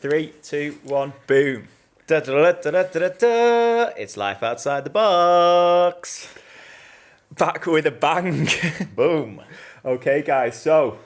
3, 2, 1, boom. Da, da, da, da, da, da, da. It's life outside the box. Back with a bang. Boom. Okay, guys, so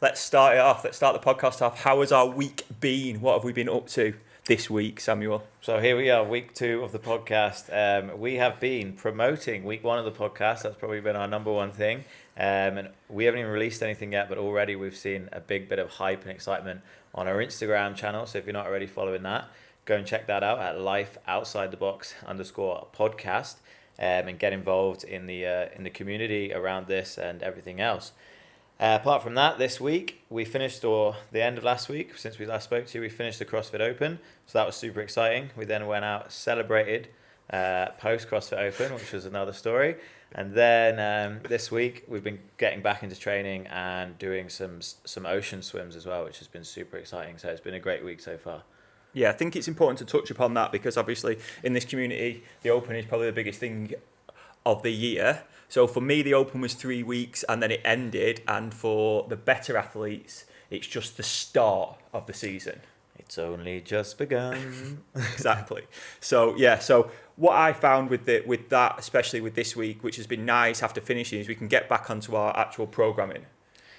let's start it off. Let's start the podcast off. How has our week been? What have we been up to this week, Samuel? So here we are, week 2 of the podcast. We have been promoting week 1 of the podcast. That's probably been our number one thing. And we haven't even released anything yet, but already we've seen a big bit of hype and excitement on our Instagram channel. So if you're not already following that, go and check that out at lifeoutsidethebox_podcast. And get involved in the community around this and everything else. Apart from that, this week we finished, or the end of last week, since we last spoke to you, we finished the CrossFit Open. So that was super exciting. We then went out, celebrated post CrossFit Open, which was another story. And then this week we've been getting back into training and doing some ocean swims as well, which has been super exciting. So it's been a great week so far. Yeah, I think it's important to touch upon that because obviously in this community, the Open is probably the biggest thing of the year. So for me, the Open was 3 weeks and then it ended. And for the better athletes, it's just the start of the season. It's only just begun. Exactly. So, yeah, so what I found with that, especially with this week, which has been nice after finishing, is we can get back onto our actual programming.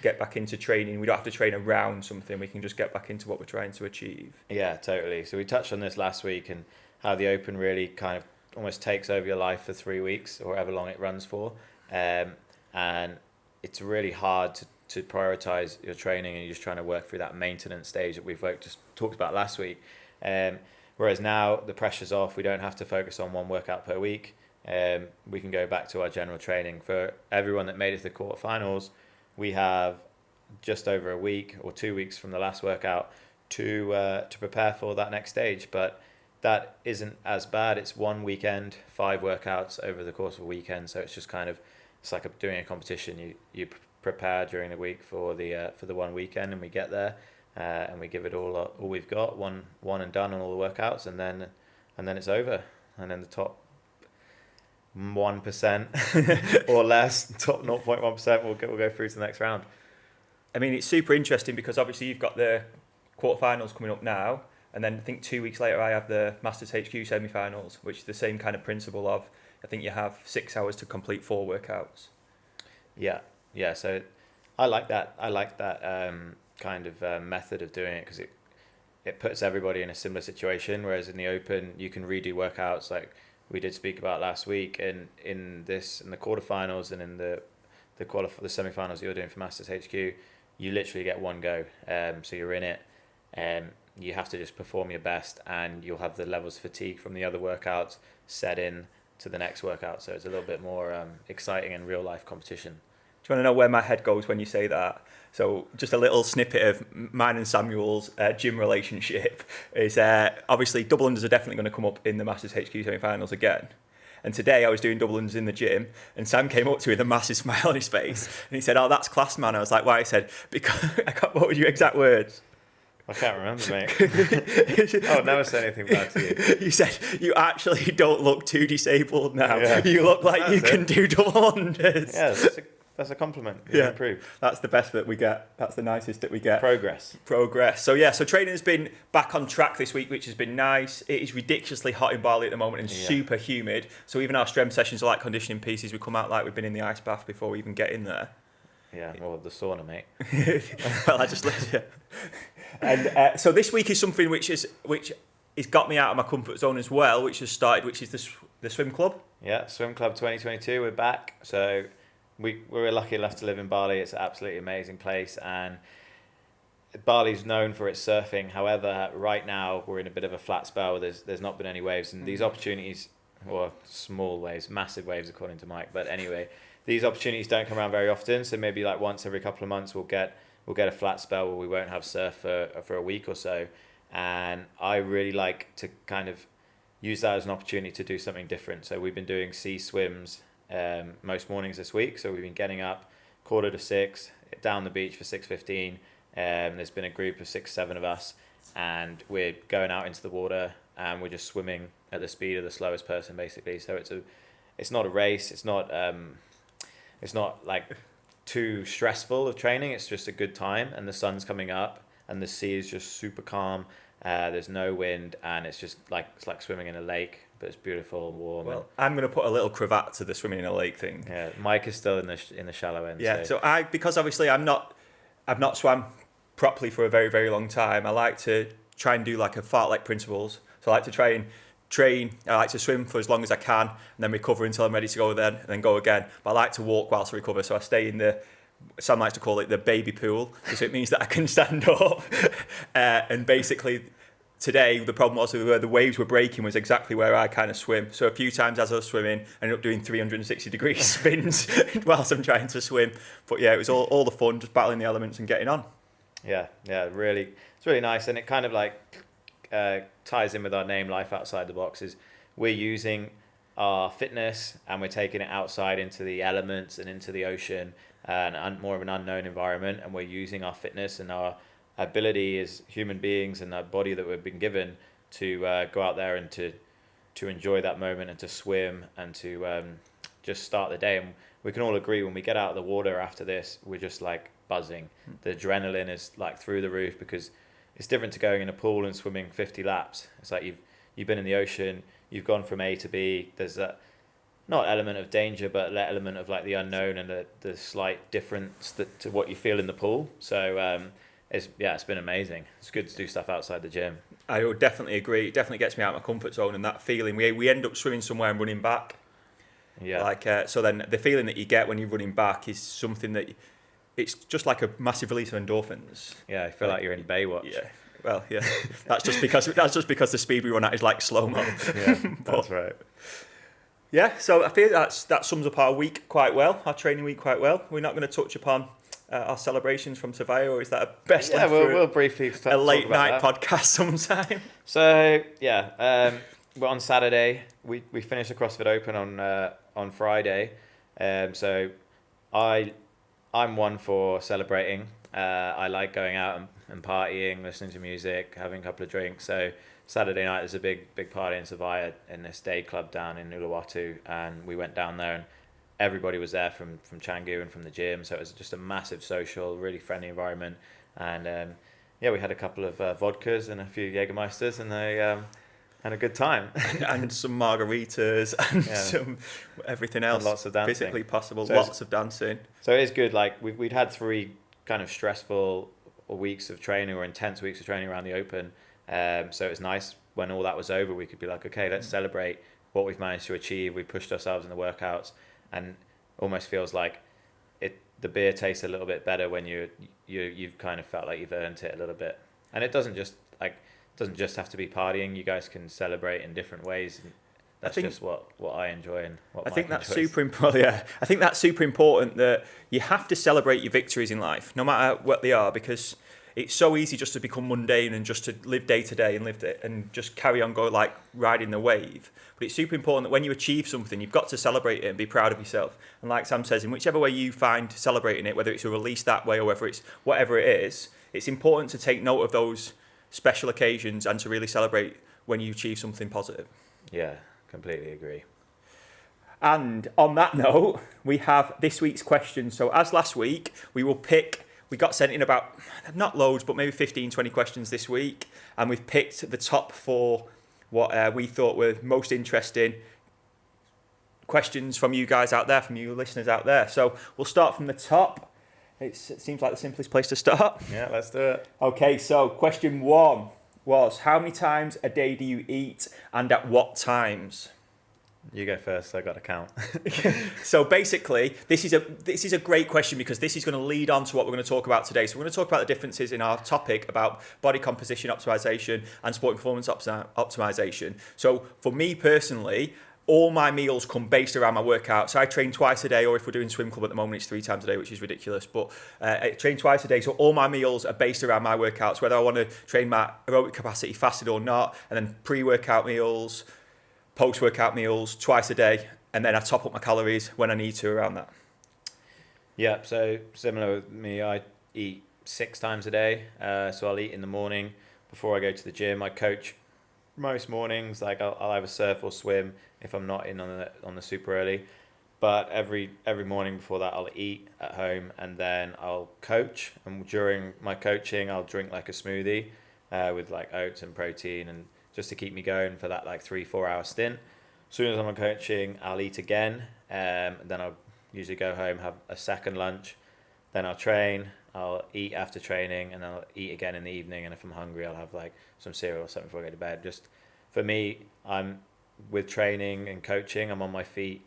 Get back into training. We don't have to train around something. We can just get back into what we're trying to achieve. Yeah, totally. So we touched on this last week and how the Open really kind of almost takes over your life for 3 weeks or however long it runs for. And it's really hard to prioritize your training, and you're just trying to work through that maintenance stage that we've just talked about last week. Whereas now the pressure's off. We don't have to focus on one workout per week. We can go back to our general training. For everyone that made it to the quarterfinals, we have just over a week or 2 weeks from the last workout to prepare for that next stage. But that isn't as bad. It's one weekend, 5 workouts over the course of a weekend. So it's just kind of, it's like doing a competition. You prepare during the week for the 1 weekend, and we get there and we give it all we've got, one and done on all the workouts, and then it's over. And then the top 1% or less, top 0.1% will go through to the next round. I mean, it's super interesting because obviously you've got the quarterfinals coming up now, and then I think 2 weeks later I have the Masters HQ semi-finals, which is the same kind of principle of, I think you have 6 hours to complete 4 workouts. Yeah. So I like that. Kind of method of doing it because it puts everybody in a similar situation. Whereas in the Open, you can redo workouts like we did speak about last week, and in the quarterfinals and in the semi-finals you're doing for Masters HQ, you literally get one go. So you're in it, and you have to just perform your best, and you'll have the levels of fatigue from the other workouts set in to the next workout. So it's a little bit more exciting and real life competition. Do you want to know where my head goes when you say that? So just a little snippet of mine and Samuel's gym relationship is obviously double unders are definitely going to come up in the Masters HQ semi-finals again. And today I was doing double unders in the gym, and Sam came up to me with a massive smile on his face, and he said, "Oh, that's class, man." I was like, "Why?" He said, "Because what were your exact words?" I can't remember, mate. I would never say anything bad to you. You said, "You actually don't look too disabled now. Yeah. You look like you can do double unders." Yeah, that's a compliment. You've improved. That's the best that we get. That's the nicest that we get. Progress. So so training has been back on track this week, which has been nice. It is ridiculously hot in Bali at the moment and super humid. So even our strength sessions are like conditioning pieces. We come out like we've been in the ice bath before we even get in there. Yeah, well, the sauna, mate. Well, I just let you. And so this week is something which has got me out of my comfort zone as well, which has started, which is the swim club. Yeah, Swim Club 2022. We're back. So we were lucky enough to live in Bali. It's an absolutely amazing place, and Bali's known for its surfing. However, right now we're in a bit of a flat spell. There's not been any waves, and these opportunities, or small waves, massive waves according to Mike. But anyway, these opportunities don't come around very often. So maybe like once every couple of months we'll get a flat spell where we won't have surf for a week or so. And I really like to kind of use that as an opportunity to do something different. So we've been doing sea swims most mornings this week. So we've been getting up 5:45 down the beach for 6:15. There's been a group of 6-7 of us, and we're going out into the water and we're just swimming at the speed of the slowest person, basically. So it's not a race. It's not like too stressful of training. It's just a good time, and the sun's coming up and the sea is just super calm, There's no wind, and it's like swimming in a lake, but it's beautiful and warm. Well, I'm going to put a little cravat to the swimming in a lake thing. Yeah, Mike is still in the shallow end. Yeah, so because obviously I've not swam properly for a very, very long time. I like to try and do like a fartlek principles. So I like to try and train. I like to swim for as long as I can, and then recover until I'm ready to go then, and then go again. But I like to walk whilst I recover. So I stay in Sam likes to call it the baby pool, because it means that I can stand up. And basically, today the problem was where the waves were breaking was exactly where I kind of swim. So a few times as I was swimming, I ended up doing 360-degree spins whilst I'm trying to swim. But yeah, it was all the fun, just battling the elements and getting on. Yeah, really, it's really nice, and it kind of like ties in with our name, Life Outside the Box. Is we're using our fitness and we're taking it outside into the elements and into the ocean, and more of an unknown environment, and we're using our fitness and our ability as human beings and our body that we've been given to go out there and to enjoy that moment and to swim and to just start the day. And we can all agree when we get out of the water after this, we're just like buzzing. The adrenaline is like through the roof, because it's different to going in a pool and swimming 50 laps. It's like you've been in the ocean, you've gone from A to B. There's that not element of danger, but that element of like the unknown and the slight difference to what you feel in the pool. So it's been amazing. It's good to do stuff outside the gym. I would definitely agree. It definitely gets me out of my comfort zone, and that feeling we end up swimming somewhere and running back. Yeah. So then the feeling that you get when you're running back is something that it's just like a massive release of endorphins. Yeah, I feel like you're in Baywatch. Yeah. Well, yeah. That's just because the speed we run at is like slow mo. Yeah, that's right. Yeah, so I feel that sums up our week quite well, our training week quite well. We're not going to touch upon our celebrations from Surveyor, or is that a best? Yeah, we'll briefly a late night podcast sometime. So yeah, well, on Saturday we finished the CrossFit Open on Friday. So I'm one for celebrating. I like going out and partying, listening to music, having a couple of drinks. So Saturday night there's a big party in Surveyor in this day club down in Uluwatu, and we went down there and everybody was there from Canggu and from the gym. So it was just a massive social, really friendly environment. And we had a couple of vodkas and a few Jägermeisters, and they had a good time. and some margaritas and some everything else. And lots of dancing. Physically possible, So lots of dancing. So it is good. Like we'd had 3 kind of stressful weeks of training, or intense weeks of training around the Open. So it was nice when all that was over, we could be like, okay, let's celebrate what we've managed to achieve. We pushed ourselves in the workouts, and almost feels like the beer tastes a little bit better when you've kind of felt like you've earned it a little bit. And it doesn't just have to be partying. You guys can celebrate in different ways. That's just what I enjoy and what I think Mike that's enjoys. super important. Yeah, I think that's super important, that you have to celebrate your victories in life, no matter what they are, because it's so easy just to become mundane and just to live day to day and just carry on go like riding the wave. But it's super important that when you achieve something, you've got to celebrate it and be proud of yourself. And like Sam says, in whichever way you find celebrating it, whether it's a release that way or whether it's whatever it is, it's important to take note of those special occasions and to really celebrate when you achieve something positive. Yeah, completely agree. And on that note, we have this week's question. So as last week, we got sent in about, not loads, but maybe 15, 20 questions this week. And we've picked the top 4, what we thought were most interesting questions from you guys out there, from you listeners out there. So we'll start from the top. It seems like the simplest place to start. Yeah, let's do it. Okay, so question 1 was, how many times a day do you eat and at what times? You go first, I got to count. So basically, this is a great question, because this is going to lead on to what we're going to talk about today. So we're going to talk about the differences in our topic about body composition optimization and sport performance optimization. So for me personally, all my meals come based around my workout. So I train twice a day, or if we're doing swim club at the moment, it's 3 times a day, which is ridiculous. But I train twice a day, so all my meals are based around my workouts, whether I want to train my aerobic capacity fasted or not, and then pre-workout meals, post-workout meals twice a day, and then I top up my calories when I need to around that. Yeah, so similar with me, I eat 6 times a day. So I'll eat in the morning before I go to the gym. I coach most mornings, like I'll either surf or swim if I'm not in on the super early. But every morning before that, I'll eat at home, and then I'll coach. And during my coaching, I'll drink like a smoothie. with like oats and protein, and just to keep me going for that like 3-4 hour stint. As soon as I'm on coaching, I'll eat again. Then I'll usually go home, have a second lunch. Then I'll train. I'll eat after training, and then I'll eat again in the evening. And if I'm hungry, I'll have like some cereal or something before I go to bed. Just for me, I'm with training and coaching, I'm on my feet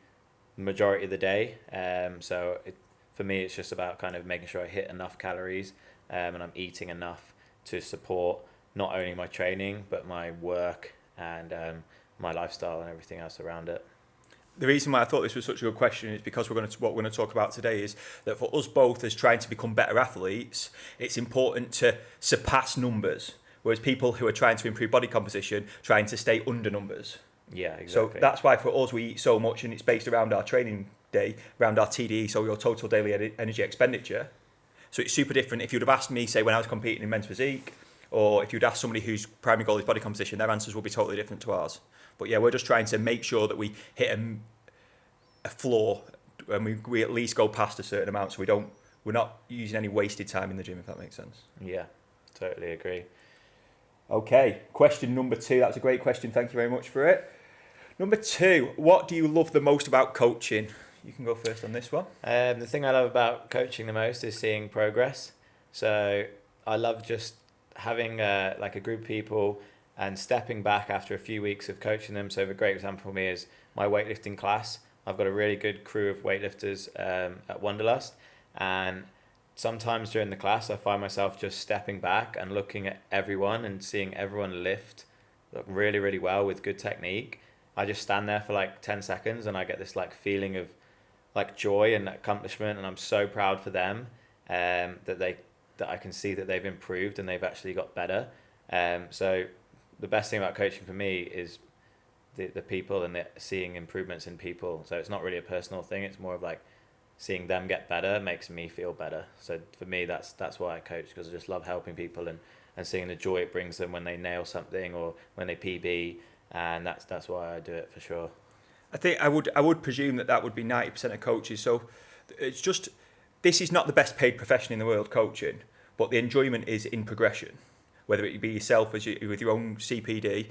the majority of the day. For me, it's just about kind of making sure I hit enough calories, and I'm eating enough to support not only my training but my work and my lifestyle and everything else around it. The reason why I thought this was such a good question is because what we're going to talk about today is that for us both as trying to become better athletes, it's important to surpass numbers, whereas people who are trying to improve body composition trying to stay under numbers. Yeah, exactly. So that's why for us we eat so much, and it's based around our training day, around our TDE, so your total daily energy expenditure. So it's super different. If you'd have asked me, say, when I was competing in men's physique, or if you'd asked somebody whose primary goal is body composition, their answers would be totally different to ours. But yeah, we're just trying to make sure that we hit a floor, and we at least go past a certain amount, so we're not using any wasted time in the gym, if that makes sense. Yeah, totally agree. Okay, question number 2. That's a great question. Thank you very much for it. Number 2, what do you love the most about coaching? You can go first on this one. The thing I love about coaching the most is seeing progress. So I love just having like a group of people and stepping back after a few weeks of coaching them. So a great example for me is my weightlifting class. I've got a really good crew of weightlifters at Wanderlust, and sometimes during the class I find myself just stepping back and looking at everyone and seeing everyone lift really, really well with good technique. I just stand there for like 10 seconds and I get this like feeling of like joy and accomplishment, and I'm so proud for them that I can see that they've improved and they've actually got better. So the best thing about coaching for me is the people and seeing improvements in people. So it's not really a personal thing, it's more of like seeing them get better makes me feel better. So for me, that's why I coach, because I just love helping people and seeing the joy it brings them when they nail something or when they PB, and that's why I do it for sure. I think I would presume that would be 90% of coaches. So it's just, this is not the best paid profession in the world, coaching, but the enjoyment is in progression, whether it be yourself with your own CPD,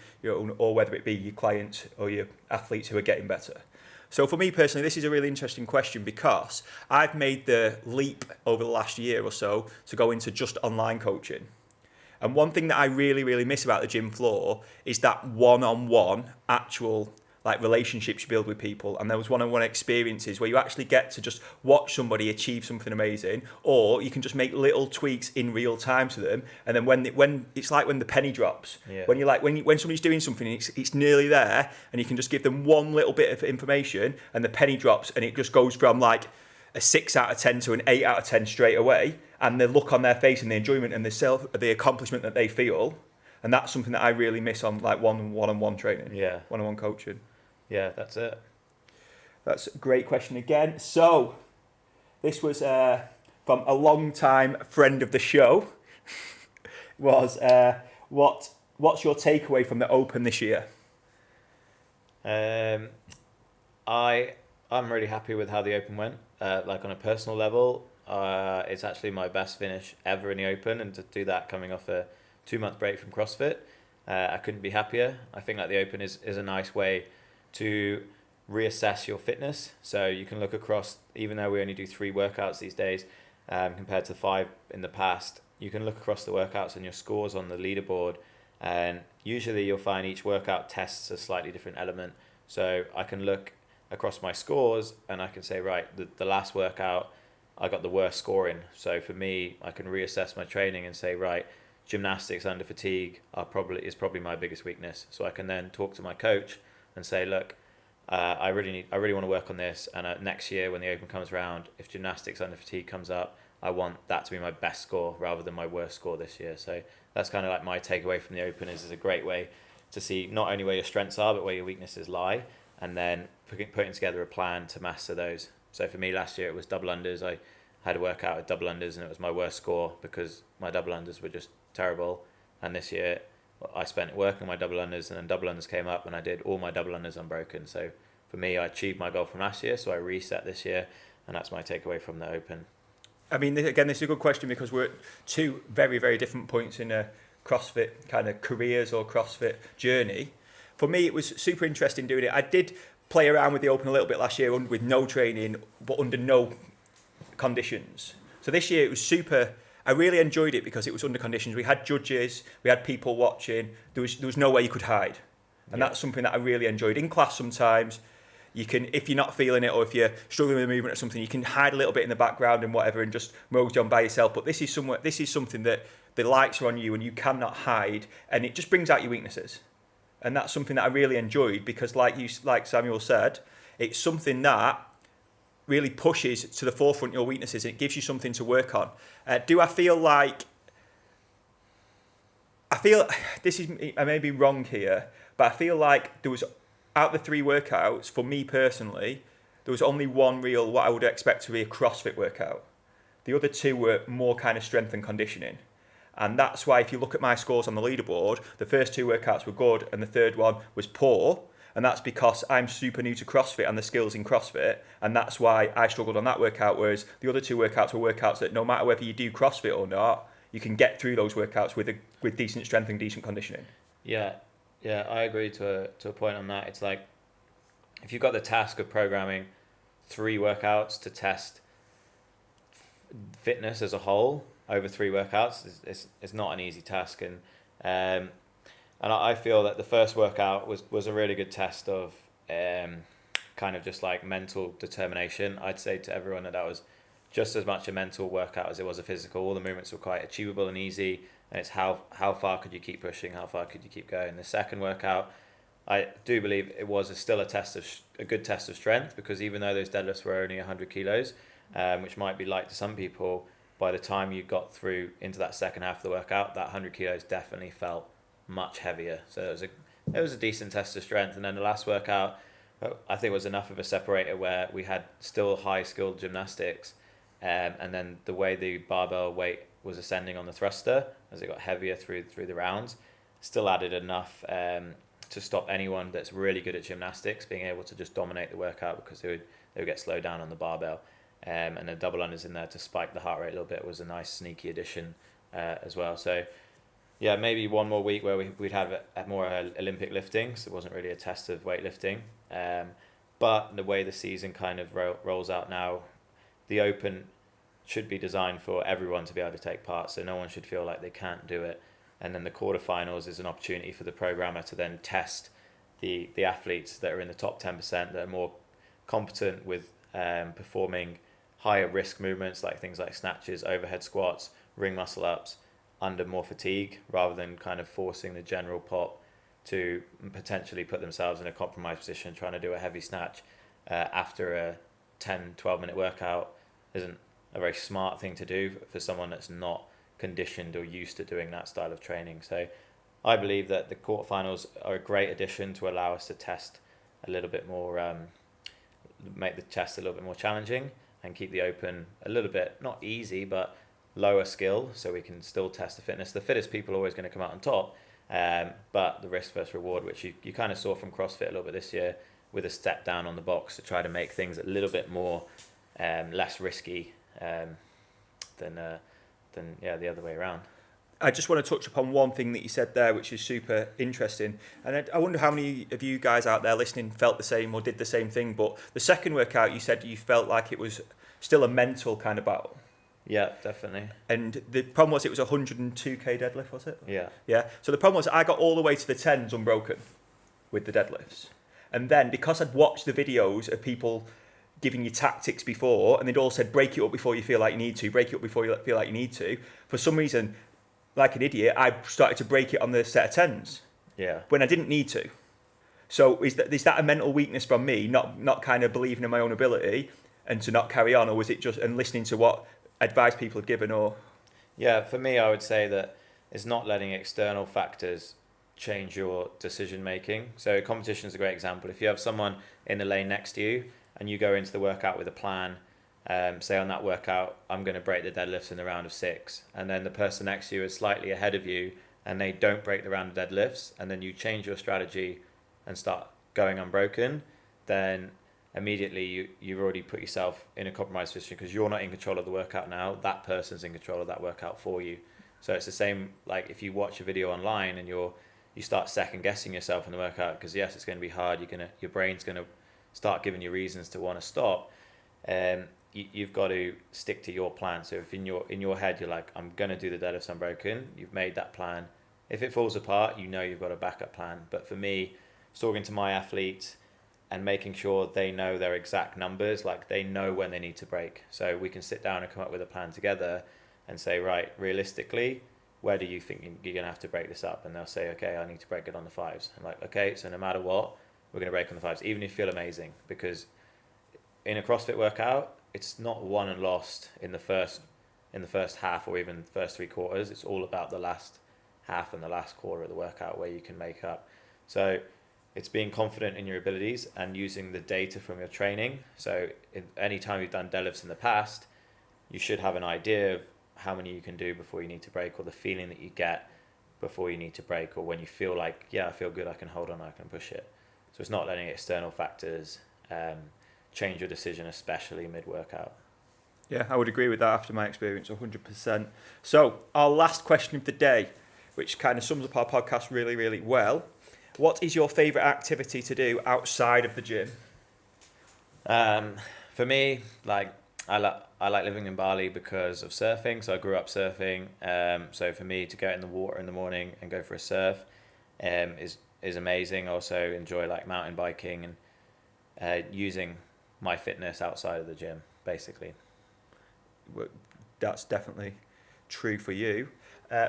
or whether it be your clients or your athletes who are getting better. So for me personally, this is a really interesting question because I've made the leap over the last year or so to go into just online coaching. And one thing that I really, really miss about the gym floor is that one-on-one actual like relationships you build with people, and those one-on-one experiences where you actually get to just watch somebody achieve something amazing, or you can just make little tweaks in real time to them, and then when it's like when the penny drops, when you're like when somebody's doing something, it's nearly there, and you can just give them one little bit of information, and the penny drops, and it just goes from like a 6 out of 10 to an 8 out of 10 straight away, and the look on their face and the enjoyment and the accomplishment that they feel, and that's something that I really miss on like one-on-one training, one-on-one coaching. Yeah, that's it. That's a great question again. So, this was from a long-time friend of the show. What's your takeaway from the Open this year? I'm really happy with how the Open went. Like on a personal level, it's actually my best finish ever in the Open, and to do that coming off a 2-month break from CrossFit, I couldn't be happier. I think like the Open is a nice way to reassess your fitness. So you can look across, even though we only do 3 workouts these days, compared to 5 in the past, you can look across the workouts and your scores on the leaderboard, and usually you'll find each workout tests a slightly different element. So I can look across my scores and I can say, right, the last workout I got the worst scoring. So for me, I can reassess my training and say, right, gymnastics under fatigue is probably my biggest weakness. So I can then talk to my coach and say, look, I really want to work on this, and next year when the Open comes around, if gymnastics under fatigue comes up, I want that to be my best score rather than my worst score this year. So that's kind of like my takeaway from the Open is a great way to see not only where your strengths are but where your weaknesses lie, and then putting together a plan to master those. So for me last year it was double unders. I had a workout at double unders and it was my worst score because my double unders were just terrible, and this year I spent working on my double unders, and then double unders came up and I did all my double unders unbroken. So for me, I achieved my goal from last year, so I reset this year, and that's my takeaway from the Open. I mean, again, this is a good question because we're at 2 very, very different points in a CrossFit kind of careers or CrossFit journey, for me it was super interesting doing it. I did play around with the open a little bit last year with no training, but under no conditions. So this year it was super. I really enjoyed it because it was under conditions. We had judges, we had people watching. There was no way you could hide, and that's something that I really enjoyed. In class, sometimes you can, if you're not feeling it or if you're struggling with a movement or something, you can hide a little bit in the background and whatever, and just mosey on by yourself. But this is something that the lights are on you and you cannot hide, and it just brings out your weaknesses. And that's something that I really enjoyed because, like Samuel said, it's something that really pushes to the forefront your weaknesses. It gives you something to work on. Do I feel like... this is... I may be wrong here, but I feel like there was, out of the 3 workouts, for me personally, there was only one real, what I would expect to be a CrossFit workout. The other 2 were more kind of strength and conditioning. And that's why if you look at my scores on the leaderboard, the first 2 workouts were good and the third one was poor. And that's because I'm super new to CrossFit and the skills in CrossFit. And that's why I struggled on that workout, whereas the other 2 workouts were workouts that no matter whether you do CrossFit or not, you can get through those workouts with decent strength and decent conditioning. Yeah, I agree to a point on that. It's like, if you've got the task of programming 3 workouts to test fitness as a whole over 3 workouts, it's not an easy task. And I feel that the first workout was a really good test of kind of just like mental determination. I'd say to everyone that was just as much a mental workout as it was a physical. All the movements were quite achievable and easy, and it's how far could you keep pushing, how far could you keep going. The second workout, I do believe it was still a good test of strength, because even though those deadlifts were only 100 kilos, which might be light to some people, by the time you got through into that second half of the workout, that 100 kilos definitely felt much heavier. So it was a decent test of strength. And then the last workout, I think, was enough of a separator where we had still high skilled gymnastics, and then the way the barbell weight was ascending on the thruster as it got heavier through the rounds still added enough to stop anyone that's really good at gymnastics being able to just dominate the workout, because they would get slowed down on the barbell. And the double unders in there to spike the heart rate a little bit was a nice sneaky addition as well. So yeah, maybe one more week where we'd have more Olympic lifting, so it wasn't really a test of weightlifting. But the way the season kind of rolls out now, the Open should be designed for everyone to be able to take part, so no one should feel like they can't do it. And then the quarterfinals is an opportunity for the programmer to then test the athletes that are in the top 10% that are more competent with performing higher risk movements, like things like snatches, overhead squats, ring muscle ups, under more fatigue, rather than kind of forcing the general pop to potentially put themselves in a compromised position trying to do a heavy snatch after a 10-12 minute workout. Isn't a very smart thing to do for someone that's not conditioned or used to doing that style of training. So I believe that the quarterfinals are a great addition to allow us to test a little bit more, make the test a little bit more challenging, and keep the Open a little bit, not easy, but lower skill, so we can still test the fitness. The fittest people are always going to come out on top, but the risk versus reward, which you kind of saw from CrossFit a little bit this year, with a step down on the box to try to make things a little bit more less risky than the other way around. I just want to touch upon one thing that you said there, which is super interesting. And I wonder how many of you guys out there listening felt the same or did the same thing. But the second workout, you said you felt like it was still a mental kind of battle. Yeah, definitely. And the problem was it was a 102k deadlift, was it? Yeah. Yeah. So the problem was I got all the way to the 10s unbroken with the deadlifts. And then because I'd watched the videos of people giving you tactics before, and they'd all said, break it up before you feel like you need to, break it up before you feel like you need to. For some reason, like an idiot, I started to break it on the set of 10s. Yeah. When I didn't need to. So is that a mental weakness from me, not kind of believing in my own ability and to not carry on, or was it just and listening to what advice people had given? Or Yeah, for me, I would say that it's not letting external factors change your decision making. So competition is a great example. If you have someone in the lane next to you and you go into the workout with a plan, say on that workout, I'm going to break the deadlifts in the round of 6, and then the person next to you is slightly ahead of you and they don't break the round of deadlifts, and then you change your strategy and start going unbroken, then immediately you've already put yourself in a compromised position, because you're not in control of the workout now. That person's in control of that workout for you. So it's the same, like if you watch a video online and you start second guessing yourself in the workout, because yes, it's going to be hard. Your brain's going to start giving you reasons to want to stop. You've got to stick to your plan. So if in your head you're like, I'm going to do the deadlifts unbroken, you've made that plan. If it falls apart, you know you've got a backup plan. But for me, talking to my athletes and making sure they know their exact numbers, like they know when they need to break. So we can sit down and come up with a plan together and say, right, realistically, where do you think you're going to have to break this up? And they'll say, okay, I need to break it on the fives. I'm like, okay, so no matter what, we're going to break on the fives, even if you feel amazing. Because in a CrossFit workout, it's not won and lost in the first half or even first 3/4. It's all about the last half and the last quarter of the workout where you can make up. So it's being confident in your abilities and using the data from your training. So any time you've done deadlifts in the past, you should have an idea of how many you can do before you need to break, or the feeling that you get before you need to break, or when you feel like, yeah, I feel good, I can hold on, I can push it. So it's not letting external factors change your decision, especially mid-workout. Yeah, I would agree with that after my experience, 100%. So our last question of the day, which kind of sums up our podcast really, really well. What is your favourite activity to do outside of the gym? For me, like I like living in Bali because of surfing. So I grew up surfing. So for me to get in the water in the morning and go for a surf is amazing. I also enjoy like mountain biking and using my fitness outside of the gym, basically. That's definitely true for you.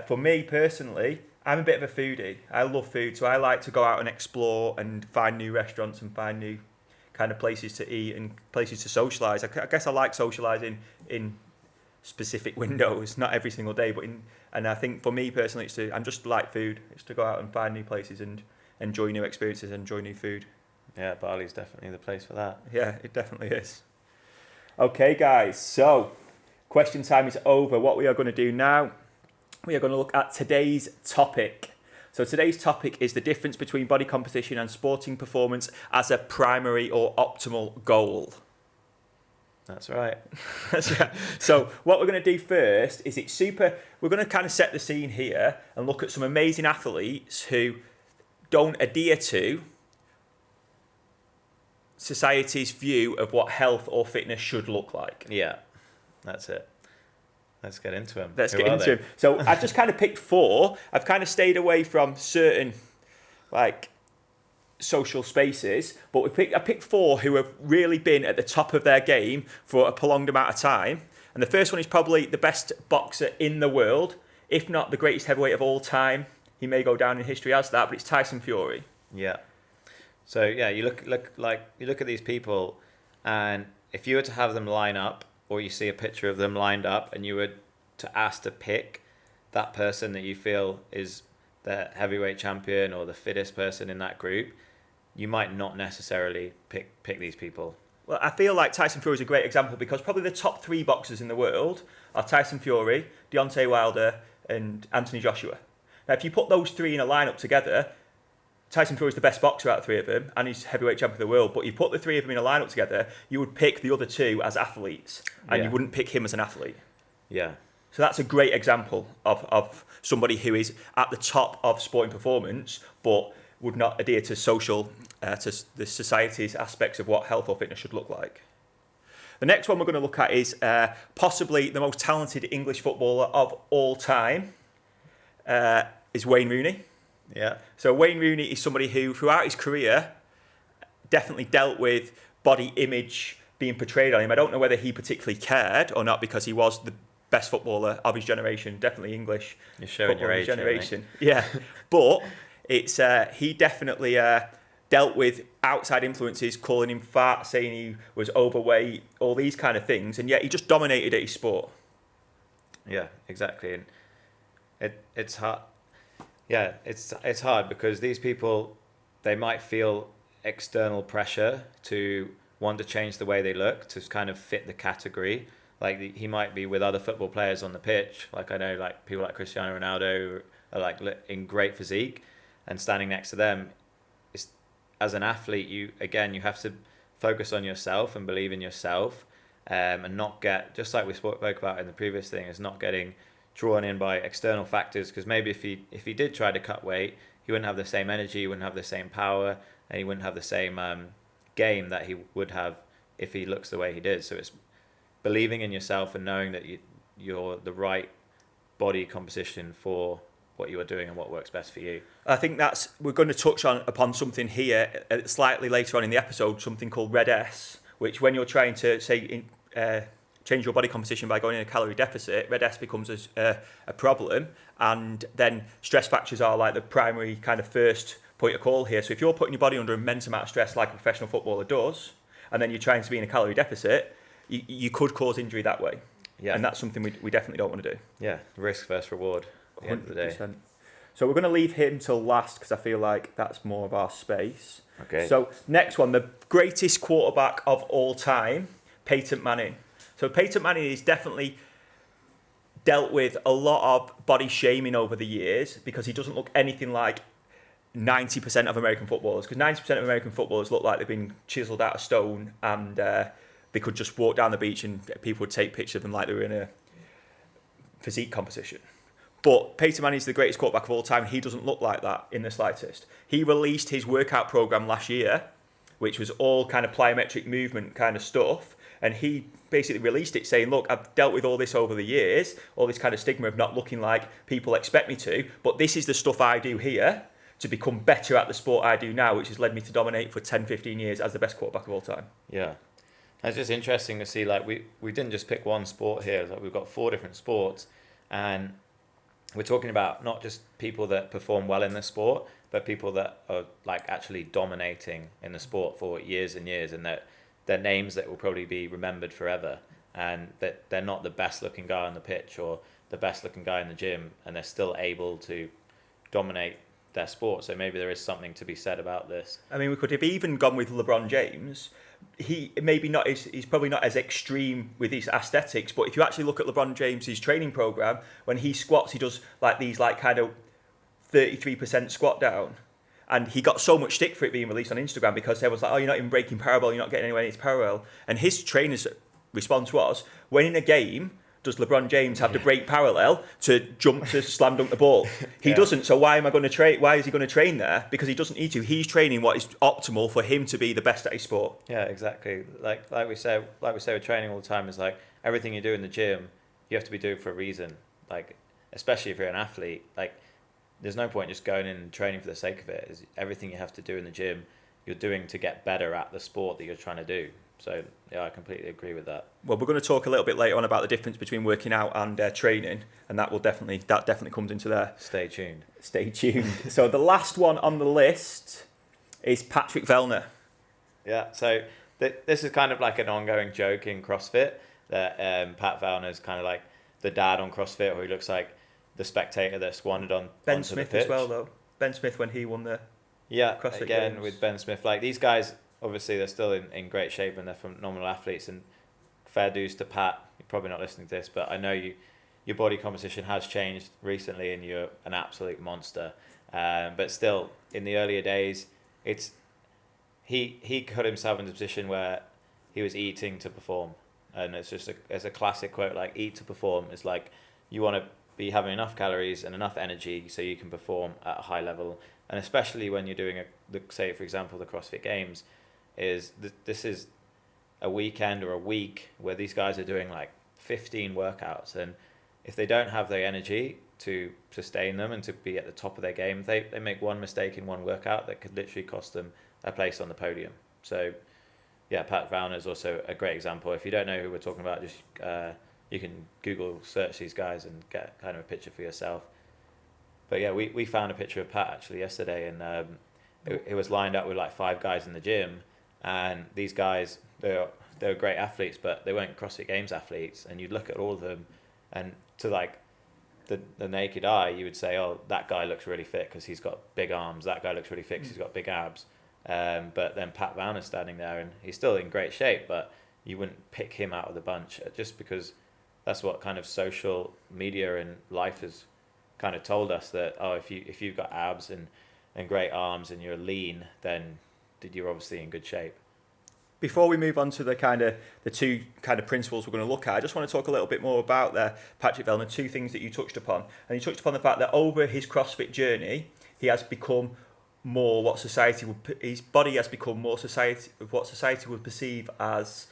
For me personally, I'm a bit of a foodie. I love food, so I like to go out and explore and find new restaurants and find new kind of places to eat and places to socialise. I guess I like socialising in specific windows, not every single day, and I think for me personally, I'm just like food. It's to go out and find new places and enjoy new experiences, enjoy new food. Yeah, Bali's definitely the place for that. Yeah, it definitely is. Okay, guys, so question time is over. What we are going to do now, we are going to look at today's topic. So today's topic is the difference between body composition and sporting performance as a primary or optimal goal. That's right. So what we're going to do first is we're going to kind of set the scene here and look at some amazing athletes who don't adhere to society's view of what health or fitness should look like. Yeah, that's it. Let's get into them. Let's get into them. So I've just kind of picked 4. I've kind of stayed away from certain like social spaces, but I picked 4 who have really been at the top of their game for a prolonged amount of time. And the first one is probably the best boxer in the world, if not the greatest heavyweight of all time. He may go down in history as that, but it's Tyson Fury. Yeah. So yeah, you look at these people, and if you were to have them line up, or you see a picture of them lined up, and you were to ask to pick that person that you feel is the heavyweight champion or the fittest person in that group, you might not necessarily pick these people. Well, I feel like Tyson Fury is a great example because probably the top 3 boxers in the world are Tyson Fury, Deontay Wilder, and Anthony Joshua. Now, if you put those 3 in a lineup together, Tyson Fury is the best boxer out of 3 of them, and he's heavyweight champion of the world. But you put the 3 of them in a lineup together, you would pick the other 2 as athletes, and you wouldn't pick him as an athlete. Yeah. So that's a great example of somebody who is at the top of sporting performance, but would not adhere to to the society's aspects of what health or fitness should look like. The next one we're going to look at is possibly the most talented English footballer of all time, is Wayne Rooney. Yeah. So Wayne Rooney is somebody who, throughout his career, definitely dealt with body image being portrayed on him. I don't know whether he particularly cared or not, because he was the best footballer of his generation, definitely English. You're showing your age, generation. Yeah, but it's he definitely dealt with outside influences, calling him fat, saying he was overweight, all these kind of things, and yet he just dominated at his sport. Yeah, exactly, and it's hard. Yeah, it's hard because these people, they might feel external pressure to want to change the way they look to kind of fit the category. Like he might be with other football players on the pitch. Like I know, like people like Cristiano Ronaldo are like in great physique, and standing next to them, as an athlete, you have to focus on yourself and believe in yourself, and not get, just like we spoke about in the previous thing, is not getting drawn in by external factors, because maybe if he did try to cut weight, he wouldn't have the same energy, he wouldn't have the same power, and he wouldn't have the same game that he would have if he looks the way he did. So it's believing in yourself and knowing that you're the right body composition for what you are doing and what works best for you. I think we're going to touch upon something here slightly later on in the episode, something called Red S, which when you're trying to change your body composition by going in a calorie deficit, Red S becomes a problem, and then stress factors are like the primary kind of first point of call here. So if you're putting your body under immense amount of stress like a professional footballer does, and then you're trying to be in a calorie deficit, you could cause injury that way. Yeah. And that's something we definitely don't want to do. Yeah, risk versus reward at the end of the day. So we're going to leave him till last because I feel like that's more of our space. Okay. So next one, the greatest quarterback of all time, Peyton Manning. So Peyton Manning has definitely dealt with a lot of body shaming over the years because he doesn't look anything like 90% of American footballers. Because 90% of American footballers look like they've been chiseled out of stone, and they could just walk down the beach and people would take pictures of them like they were in a physique competition. But Peyton Manning is the greatest quarterback of all time. He doesn't look like that in the slightest. He released his workout program last year, which was all kind of plyometric movement kind of stuff. And he basically released it saying, look, I've dealt with all this over the years, all this kind of stigma of not looking like people expect me to, but this is the stuff I do here to become better at the sport I do now, which has led me to dominate for 10, 15 years as the best quarterback of all time. Yeah. It's just interesting to see, like, we didn't just pick one sport here. Like, we've got 4 different sports, and we're talking about not just people that perform well in the sport, but people that are like actually dominating in the sport for years and years, and that they're names that will probably be remembered forever, and that they're not the best looking guy on the pitch or the best looking guy in the gym, and they're still able to dominate their sport. So maybe there is something to be said about this. I mean, we could have even gone with LeBron James. He's probably not as extreme with his aesthetics, but if you actually look at LeBron James's training program, when he squats, he does like these like kind of 33% squat down, and he got so much stick for it being released on Instagram because they was like, oh, you're not even breaking parallel, you're not getting anywhere near its parallel. And his trainer's response was, when in a game does LeBron James have to break parallel to jump to slam dunk the ball? He doesn't. So why am I going to train? Why is he going to train there? Because he doesn't need to. He's training what is optimal for him to be the best at his sport. Yeah, exactly. Like we say with training all the time, is like everything you do in the gym, you have to be doing for a reason. Like, especially if you're an athlete, like there's no point just going in and training for the sake of it. Everything you have to do in the gym, you're doing to get better at the sport that you're trying to do. So, yeah, I completely agree with that. Well, we're going to talk a little bit later on about the difference between working out and training, and that definitely comes into there. Stay tuned. So the last one on the list is Patrick Vellner. Yeah, so this is kind of like an ongoing joke in CrossFit, that Pat Vellner is kind of like the dad on CrossFit, or he looks like the spectator that's wandered on Ben onto Smith the pitch. as well, though. Ben Smith when he won the CrossFit again Games. With Ben Smith. Like, these guys, obviously, they're still in great shape and they're phenomenal athletes. And fair dues to Pat. You're probably not listening to this, but I know your body composition has changed recently and you're an absolute monster. But still, in the earlier days, he put himself in a position where he was eating to perform. And it's just a classic quote, like, eat to perform. It's like you want to be having enough calories and enough energy so you can perform at a high level. And especially when you're doing say, for example, the CrossFit Games, this is a weekend or a week where these guys are doing like 15 workouts, and if they don't have the energy to sustain them and to be at the top of their game, they make one mistake in one workout that could literally cost them a place on the podium. So yeah, Pat Vellner is also a great example. If you don't know who we're talking about, just you can Google search these guys and get kind of a picture for yourself. But yeah, we found a picture of Pat actually yesterday, and it was lined up with like 5 guys in the gym. And these guys, they were great athletes, but they weren't CrossFit Games athletes. And you'd look at all of them, and to like the naked eye, you would say, oh, that guy looks really fit because he's got big arms. That guy looks really fit because he's got big abs. But then Pat Vellner's standing there, and he's still in great shape, but you wouldn't pick him out of the bunch just because that's what kind of social media and life has kind of told us, that, oh, if you've got abs and great arms and you're lean, then you're obviously in good shape. Before we move on to the two kind of principles we're going to look at, I just want to talk a little bit more about Patrick Vellner, two things that you touched upon. And you touched upon the fact that over his CrossFit journey, he has become more what society would, his body has become more what society would perceive as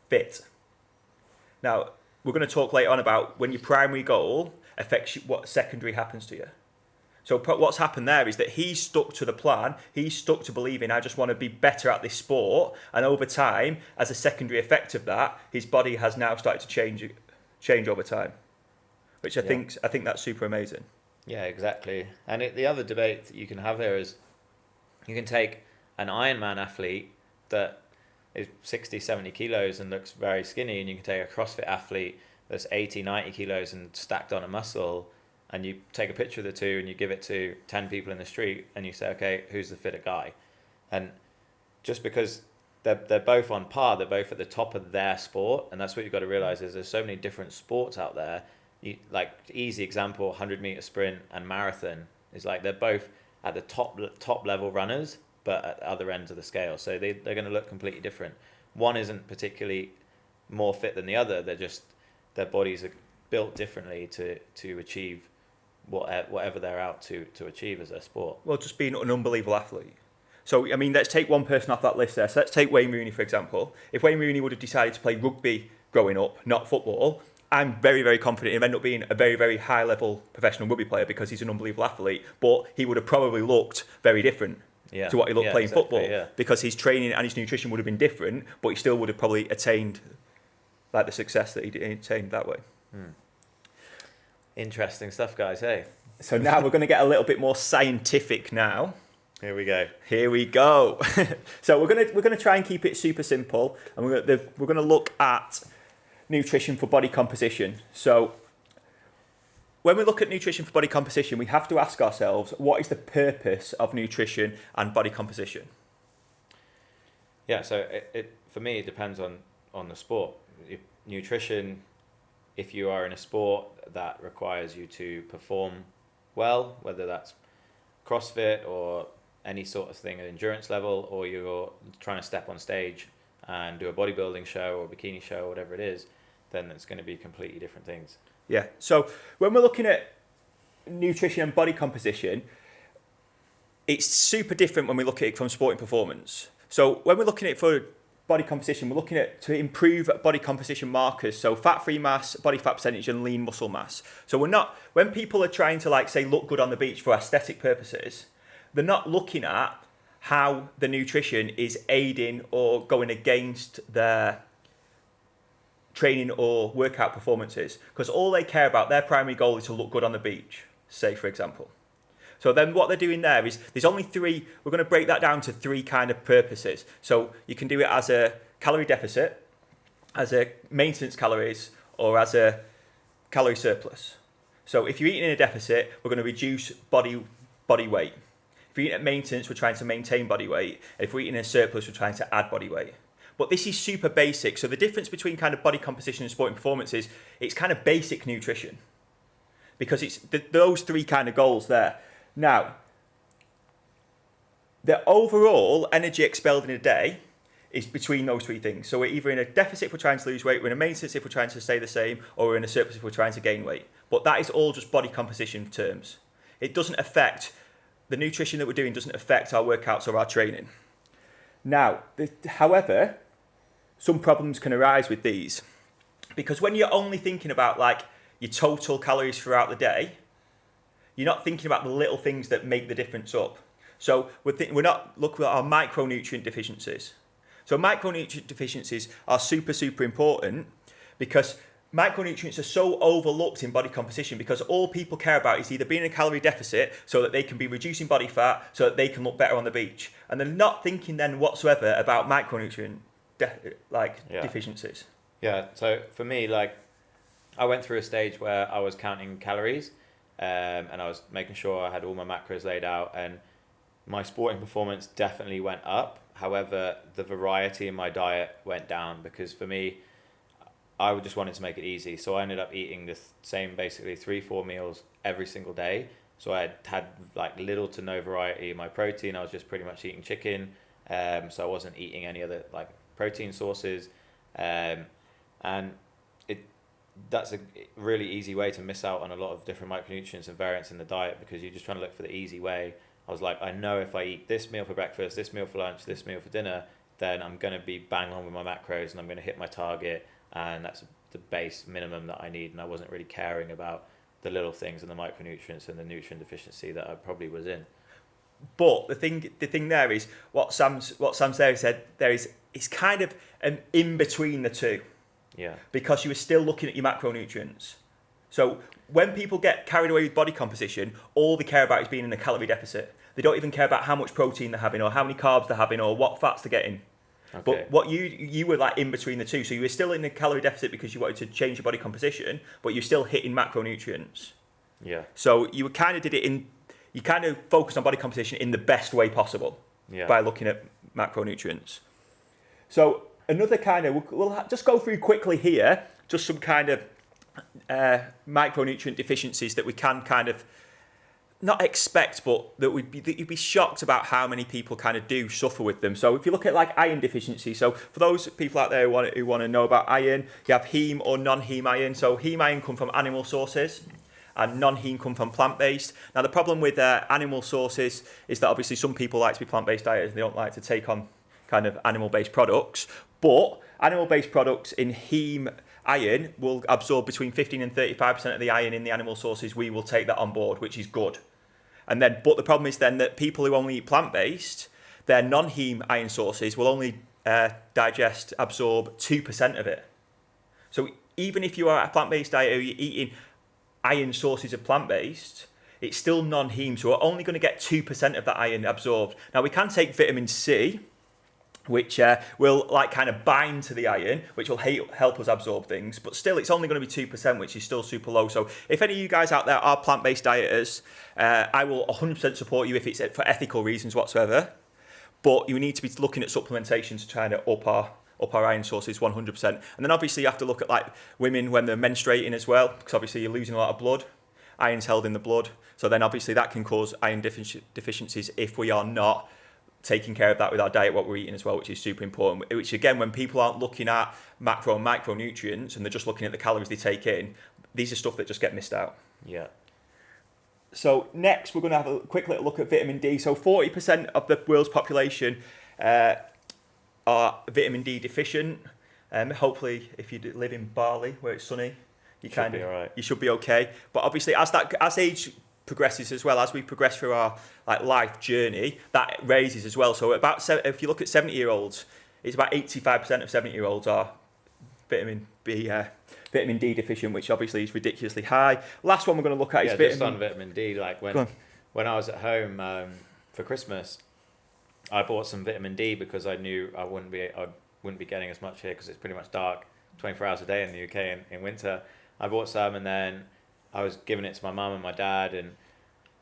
fit. Now, we're going to talk later on about when your primary goal affects what secondary happens to you. So what's happened there is that he's stuck to the plan. He's stuck to believing, I just want to be better at this sport. And over time, as a secondary effect of that, his body has now started to change over time, which I think that's super amazing. Yeah, exactly. And the other debate that you can have here is you can take an Ironman athlete that is 60, 70 kilos and looks very skinny, and you can take a CrossFit athlete that's 80, 90 kilos and stacked on a muscle, and you take a picture of the two and you give it to 10 people in the street and you say, okay, who's the fitter guy? And just because they're both on par, they're both at the top of their sport, and that's what you've got to realize is there's so many different sports out there. Like easy example, 100-meter sprint and marathon is like they're both at the top level runners, but at other ends of the scale. So they're going to look completely different. One isn't particularly more fit than the other. They're just, their bodies are built differently to achieve whatever they're out to achieve as their sport. Well, just being an unbelievable athlete. So, I mean, let's take one person off that list there. So let's take Wayne Rooney, for example. If Wayne Rooney would have decided to play rugby growing up, not football, I'm very, very confident he'll end up being a very, very high-level professional rugby player because he's an unbelievable athlete. But he would have probably looked very different to what he looked playing football because his training and his nutrition would have been different, but he still would have probably attained like the success that he attained that way. Interesting stuff, guys. Hey. So now we're going to get a little bit more scientific now. Here we go. Here we go. So we're going to try and keep it super simple, and we're going to look at nutrition for body composition. So when we look at nutrition for body composition, we have to ask ourselves, what is the purpose of nutrition and body composition? Yeah, so it for me, it depends on the sport. Nutrition, if you are in a sport that requires you to perform well, whether that's CrossFit or any sort of thing at endurance level, or you're trying to step on stage and do a bodybuilding show or bikini show or whatever it is, then it's going to be completely different things. Yeah. So when we're looking at nutrition and body composition, it's super different when we look at it from sporting performance. So when we're looking at it for body composition, we're looking at to improve body composition markers, so fat-free mass, body fat percentage, and lean muscle mass. So when people are trying to say look good on the beach for aesthetic purposes, they're not looking at how the nutrition is aiding or going against their training or workout performances, because all they care about, their primary goal is to look good on the beach, say for example. So then what they're doing there is, there's only three, we're going to break that down to three kind of purposes. So you can do it as a calorie deficit, as a maintenance calories, or as a calorie surplus. So if you're eating in a deficit, we're going to reduce body weight. If you're eating at maintenance, we're trying to maintain body weight. And if we're eating in a surplus, we're trying to add body weight. But this is super basic. So the difference between kind of body composition and sporting performance is it's kind of basic nutrition, because it's those three kind of goals there. Now, the overall energy expelled in a day is between those three things. So we're either in a deficit if we're trying to lose weight, we're in a maintenance if we're trying to stay the same, or we're in a surplus if we're trying to gain weight. But that is all just body composition terms. It doesn't affect, the nutrition that we're doing doesn't affect our workouts or our training. Now, however, some problems can arise with these, because when you're only thinking about your total calories throughout the day, you're not thinking about the little things that make the difference up. So we're not looking at our micronutrient deficiencies. So micronutrient deficiencies are super, super important, because micronutrients are so overlooked in body composition, because all people care about is either being in a calorie deficit so that they can be reducing body fat so that they can look better on the beach. And they're not thinking then whatsoever about micronutrient deficiencies. Yeah, so for me, I went through a stage where I was counting calories, and I was making sure I had all my macros laid out, and my sporting performance definitely went up. However, the variety in my diet went down, because for me, I just wanted to make it easy. So I ended up eating the same, basically 3-4 meals every single day. So I had little to no variety in my protein. I was just pretty much eating chicken, so I wasn't eating any other like protein sources, and it that's a really easy way to miss out on a lot of different micronutrients and variants in the diet, because you're just trying to look for the easy way. I was like, I know if I eat this meal for breakfast, this meal for lunch, this meal for dinner, then I'm going to be bang on with my macros and I'm going to hit my target, and that's the base minimum that I need. And I wasn't really caring about the little things and the micronutrients and the nutrient deficiency that I probably was in. But the thing there is what Sam said there is, it's kind of an in between the two. Yeah. Because you were still looking at your macronutrients. So when people get carried away with body composition, all they care about is being in a calorie deficit. They don't even care about how much protein they're having or how many carbs they're having or what fats they're getting. Okay. But what you were like in between the two. So you were still in a calorie deficit because you wanted to change your body composition, but you're still hitting macronutrients. Yeah. So you kind of focused on body composition in the best way possible by looking at macronutrients. So another kind of, we'll just go through quickly here, just some kind of micronutrient deficiencies that we can kind of not expect, but that you'd be shocked about how many people kind of do suffer with them. So if you look at like iron deficiency, so for those people out there who want to know about iron, you have heme or non-heme iron. So heme iron come from animal sources, and non-heme come from plant-based. Now the problem with animal sources is that obviously some people like to be plant-based dieters, they don't like to take on kind of animal-based products, but animal-based products in heme iron will absorb between 15 and 35% of the iron in the animal sources. We will take that on board, which is good. And then, but the problem is then that people who only eat plant-based, their non-heme iron sources will only absorb 2% of it. So even if you are a plant-based diet or you're eating iron sources of plant-based, it's still non-heme, so we're only going to get 2% of that iron absorbed. Now we can take vitamin C, which will like kind of bind to the iron, which will help us absorb things, but still it's only going to be 2%, which is still super low. So if any of you guys out there are plant-based dieters, I will 100% support you if it's for ethical reasons whatsoever, but you need to be looking at supplementation to try to up our iron sources 100%. And then obviously you have to look at like women when they're menstruating as well, because obviously you're losing a lot of blood. Iron's held in the blood, so then obviously that can cause iron deficiencies if we are not taking care of that with our diet, what we're eating as well, which is super important. Which again, when people aren't looking at macro and micronutrients and they're just looking at the calories they take in, these are stuff that just get missed out. Yeah. So next, we're going to have a quick little look at vitamin D. So 40% of the world's population are vitamin D deficient. Hopefully, if you live in Bali where it's sunny, you should be okay. But obviously, as age progresses as well, as we progress through our like life journey, that raises as well. So if you look at 70-year-olds, it's about 85% of 70-year-olds are vitamin D deficient, which obviously is ridiculously high. Last one we're going to look at is just on vitamin D. Like when I was at home for Christmas, I bought some vitamin D because I knew I wouldn't be getting as much here because it's pretty much dark 24 hours a day in the UK in winter. I bought some, and then I was giving it to my mum and my dad, and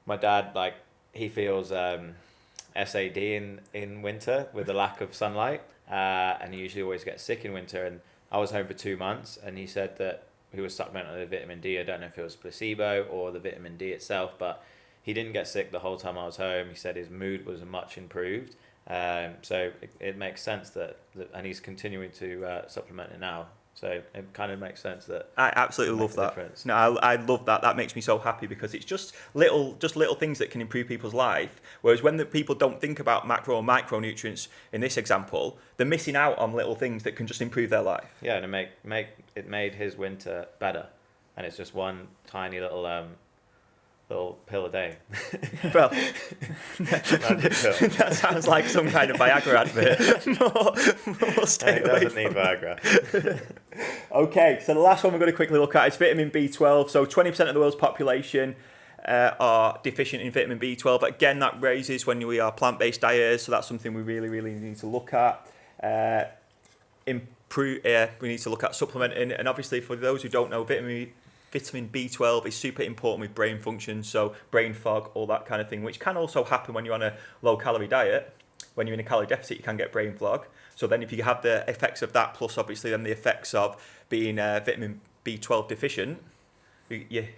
my dad, like, he feels SAD in winter with the lack of sunlight, and he usually always gets sick in winter. And I was home for 2 months, and he said that he was supplementing with vitamin D. I don't know if it was placebo or the vitamin D itself, but he didn't get sick the whole time I was home. He said his mood was much improved. So it makes sense that and he's continuing to supplement it now. So it kind of makes sense that I absolutely love that. Difference. No, I love that. That makes me so happy because it's just little things that can improve people's life. Whereas when the people don't think about macro or micronutrients in this example, they're missing out on little things that can just improve their life. Yeah, and it made his winter better, and it's just one tiny little pill a day. Well, that sounds like some kind of Viagra advert. No, we'll stay away. It doesn't need Viagra. Okay, so the last one we're going to quickly look at is vitamin B12. So 20% of the world's population are deficient in vitamin B12. Again, that raises when we are plant-based dieters, so that's something we really, really need to look at. We need to look at supplementing, and obviously for those who don't know, vitamin B12 is super important with brain function, so brain fog, all that kind of thing, which can also happen when you're on a low-calorie diet. When you're in a calorie deficit, you can get brain fog. So then if you have the effects of that, plus obviously then the effects of being vitamin B12 deficient, you're going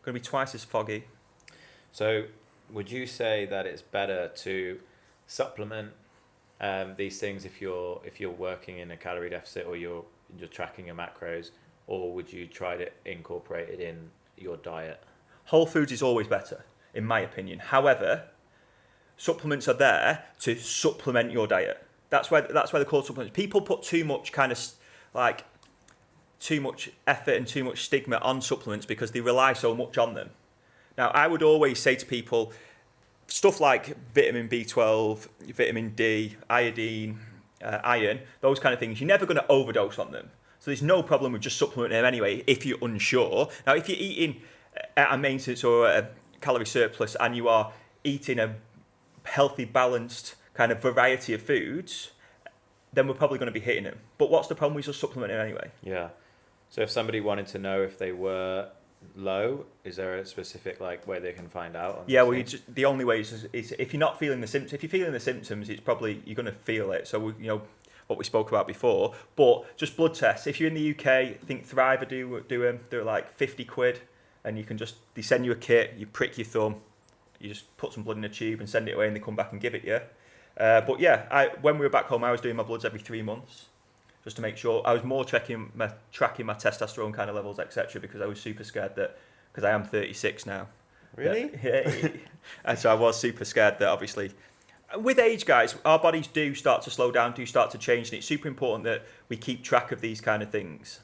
to be twice as foggy. So would you say that it's better to supplement these things if you're working in a calorie deficit, or you're tracking your macros, or would you try to incorporate it in your diet? Whole foods is always better, in my opinion. However, supplements are there to supplement your diet. That's why they're called supplements. People put too much too much effort and too much stigma on supplements because they rely so much on them. Now, I would always say to people, stuff like vitamin B12, vitamin D, iodine, iron, those kind of things, you're never going to overdose on them. So there's no problem with just supplementing them anyway if you're unsure. Now, if you're eating at a maintenance or a calorie surplus and you are eating a healthy, balanced kind of variety of foods, then we're probably going to be hitting them. But what's the problem with just supplementing anyway? Yeah. So if somebody wanted to know if they were low, is there a specific way they can find out? Yeah, well, the only way is if you're not feeling the symptoms. If you're feeling the symptoms, it's probably you're going to feel it. So what we spoke about before. But just blood tests. If you're in the UK, I think Thrive do them. They're like 50 quid, and you can they send you a kit. You prick your thumb, you just put some blood in a tube and send it away, and they come back and give it you. But yeah, when we were back home, I was doing my bloods every 3 months. Just to make sure. I was more tracking my testosterone kind of levels, etc., because I was super scared because I am 36 now. Really? Yeah. And so I was super scared that obviously, with age, guys, our bodies do start to slow down, do start to change, and it's super important that we keep track of these kind of things.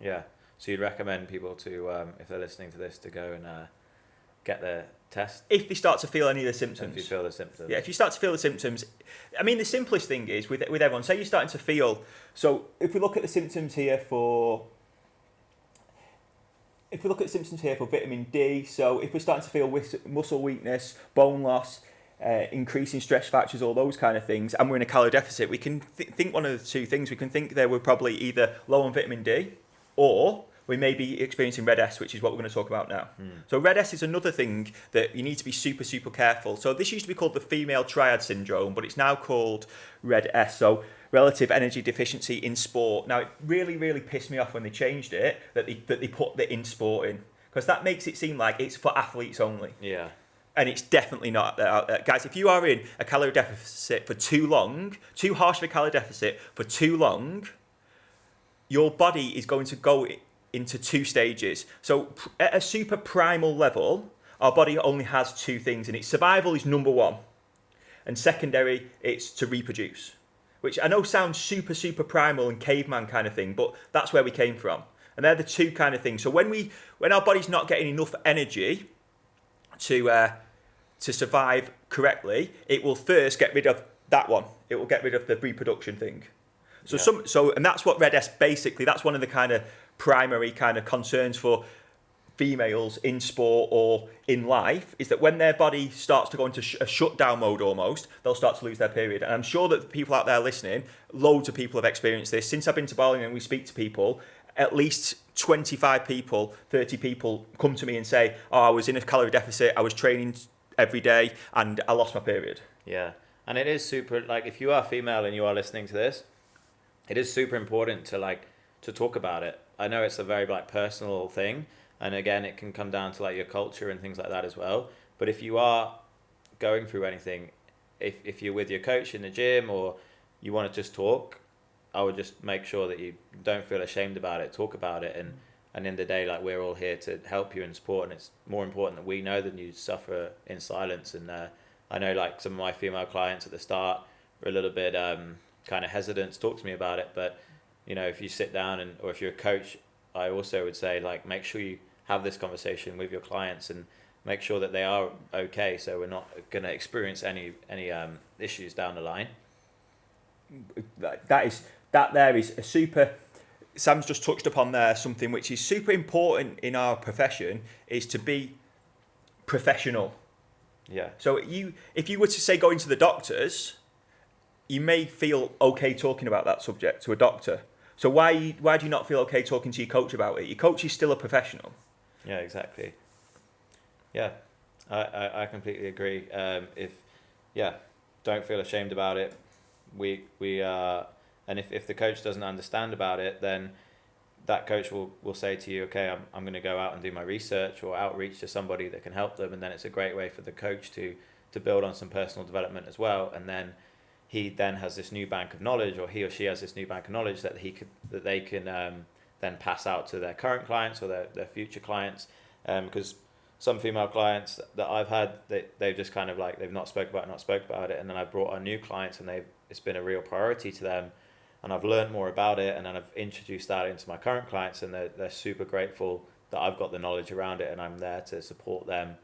Yeah. So you'd recommend people to, if they're listening to this, to go and get their test? If they start to feel any of the symptoms. If you feel the symptoms. Yeah, if you start to feel the symptoms. I mean, the simplest thing is with everyone, say you're starting to feel, so if we look at the symptoms here for vitamin D, so if we're starting to feel muscle weakness, bone loss, increasing stress factors, all those kind of things, and we're in a calorie deficit, we can think one of the two things. We can think that we're probably either low on vitamin D, or we may be experiencing red S, which is what we're going to talk about now. So red S is another thing that you need to be super, super careful. So this used to be called the female triad syndrome, but it's now called red S. So relative energy deficiency in sport. Now, it really, really pissed me off when they changed it, that they put the in sport in, because that makes it seem like it's for athletes only. Yeah. And it's definitely not. Guys, if you are in a calorie deficit for too long, too harsh of a calorie deficit for too long, your body is going to go into 2 stages. So at a super primal level, our body only has 2 things, and its survival is number 1. And secondary, it's to reproduce, which I know sounds super, super primal and caveman kind of thing, but that's where we came from. And they're the 2 kind of things. So when our body's not getting enough energy to survive correctly, it will first get rid of that one. It will get rid of the reproduction thing. So and that's what red S basically, that's one of the kind of primary kind of concerns for females in sport or in life, is that when their body starts to go into a shutdown mode almost, they'll start to lose their period. And I'm sure that the people out there listening, loads of people have experienced this. Since I've been to Bali and we speak to people, at least 25 people, 30 people come to me and say, I was in a calorie deficit, I was training every day, and I lost my period. Yeah. And it is super, if you are female and you are listening to this, it is super important to talk about it. I know it's a very personal thing, and again, it can come down to your culture and things like that as well. But if you are going through anything, if you're with your coach in the gym or you want to just talk, I would just make sure that you don't feel ashamed about it. Talk about it, and in the day, we're all here to help you and support, and it's more important that we know than you suffer in silence. And I know some of my female clients at the start were a little bit kind of hesitant to talk to me about it, but if you sit down or if you're a coach, I also would say make sure you have this conversation with your clients and make sure that they are okay, so we're not going to experience any issues down the line. There is a super. Sam's just touched upon there something which is super important in our profession, is to be professional. Yeah. So if you were to say going to the doctors, you may feel okay talking about that subject to a doctor. So why do you not feel okay talking to your coach about it? Your coach is still a professional. Yeah, exactly. Yeah, I completely agree. Don't feel ashamed about it. And if the coach doesn't understand about it, then that coach will say to you, okay, I'm going to go out and do my research or outreach to somebody that can help them. And then it's a great way for the coach to to build on some personal development as well, and then he then has this new bank of knowledge, or he or she has this new bank of knowledge that they can then pass out to their current clients or their future clients, because some female clients that I've had, they've just kind of like, they've not spoke about it, and then I've brought on new clients and it's been a real priority to them, and I've learned more about it, and then I've introduced that into my current clients, and they're super grateful that I've got the knowledge around it, and I'm there to support them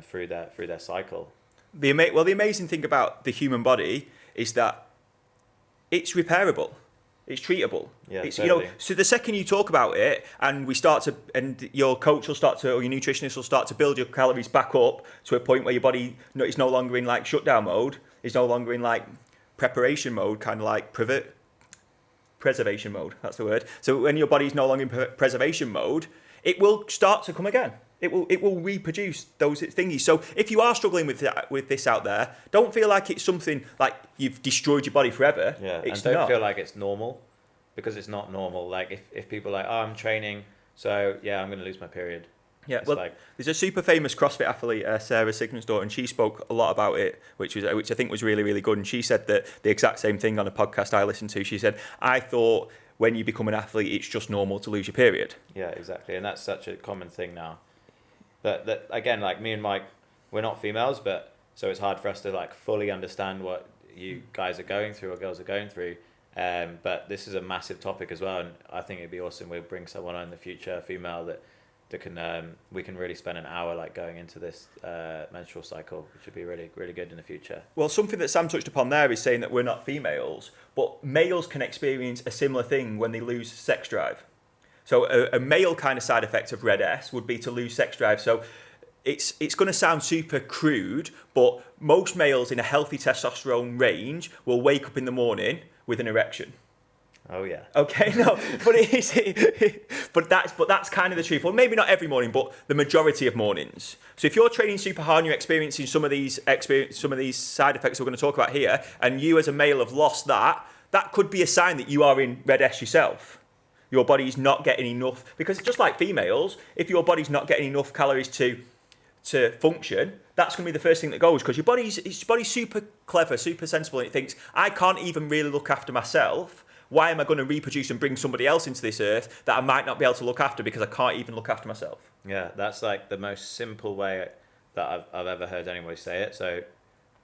through their cycle. The amazing thing about the human body is that it's repairable. It's treatable. Yeah, it's, totally. So the second you talk about it, and your coach will start to, or your nutritionist will start to build your calories back up to a point where your body is no longer in like shutdown mode, is no longer in like preparation mode, kind of like preservation mode. That's the word. So when your body is no longer in preservation mode, it will start to come again. It will reproduce those thingies. So if you are struggling with this out there, don't feel like it's something like you've destroyed your body forever. Yeah, it's and don't not. feel like it's normal, because it's not normal. Like if people are like, oh, I'm training, so yeah, I'm going to lose my period. Yeah, It's well, like, there's a super famous CrossFit athlete, Sarah Sigmundsdottir, and she spoke a lot about it, which I think was really, really good. And she said that the exact same thing on a podcast I listened to. She said, I thought when you become an athlete, it's just normal to lose your period. yeah, exactly, and that's such a common thing now. That again, like me and Mike, we're not females, but so it's hard for us to like fully understand what you guys are going through or girls are going through. But this is a massive topic as well, and I think it'd be awesome. We'll bring someone on in the future, a female that can we can really spend an hour like going into this menstrual cycle, which would be really, really good in the future. Well, something that Sam touched upon there is saying that we're not females, but males can experience a similar thing when they lose sex drive. So a male kind of side effect of Red S would be to lose sex drive. So it's going to sound super crude, but most males in a healthy testosterone range will wake up in the morning with an erection. Oh yeah. Okay, no, but it is, but that's kind of the truth. Well, maybe not every morning, but the majority of mornings. So if you're training super hard and you're experiencing some of these side effects we're going to talk about here, and you as a male have lost that could be a sign that you are in Red S yourself. Your body's not getting enough, because just like females, if your body's not getting enough calories to function, that's going to be the first thing that goes, because your body's super clever, super sensible, and it thinks, I can't even really look after myself. Why am I going to reproduce and bring somebody else into this earth that I might not be able to look after because I can't even look after myself? Yeah, that's like the most simple way that I've ever heard anybody say it. So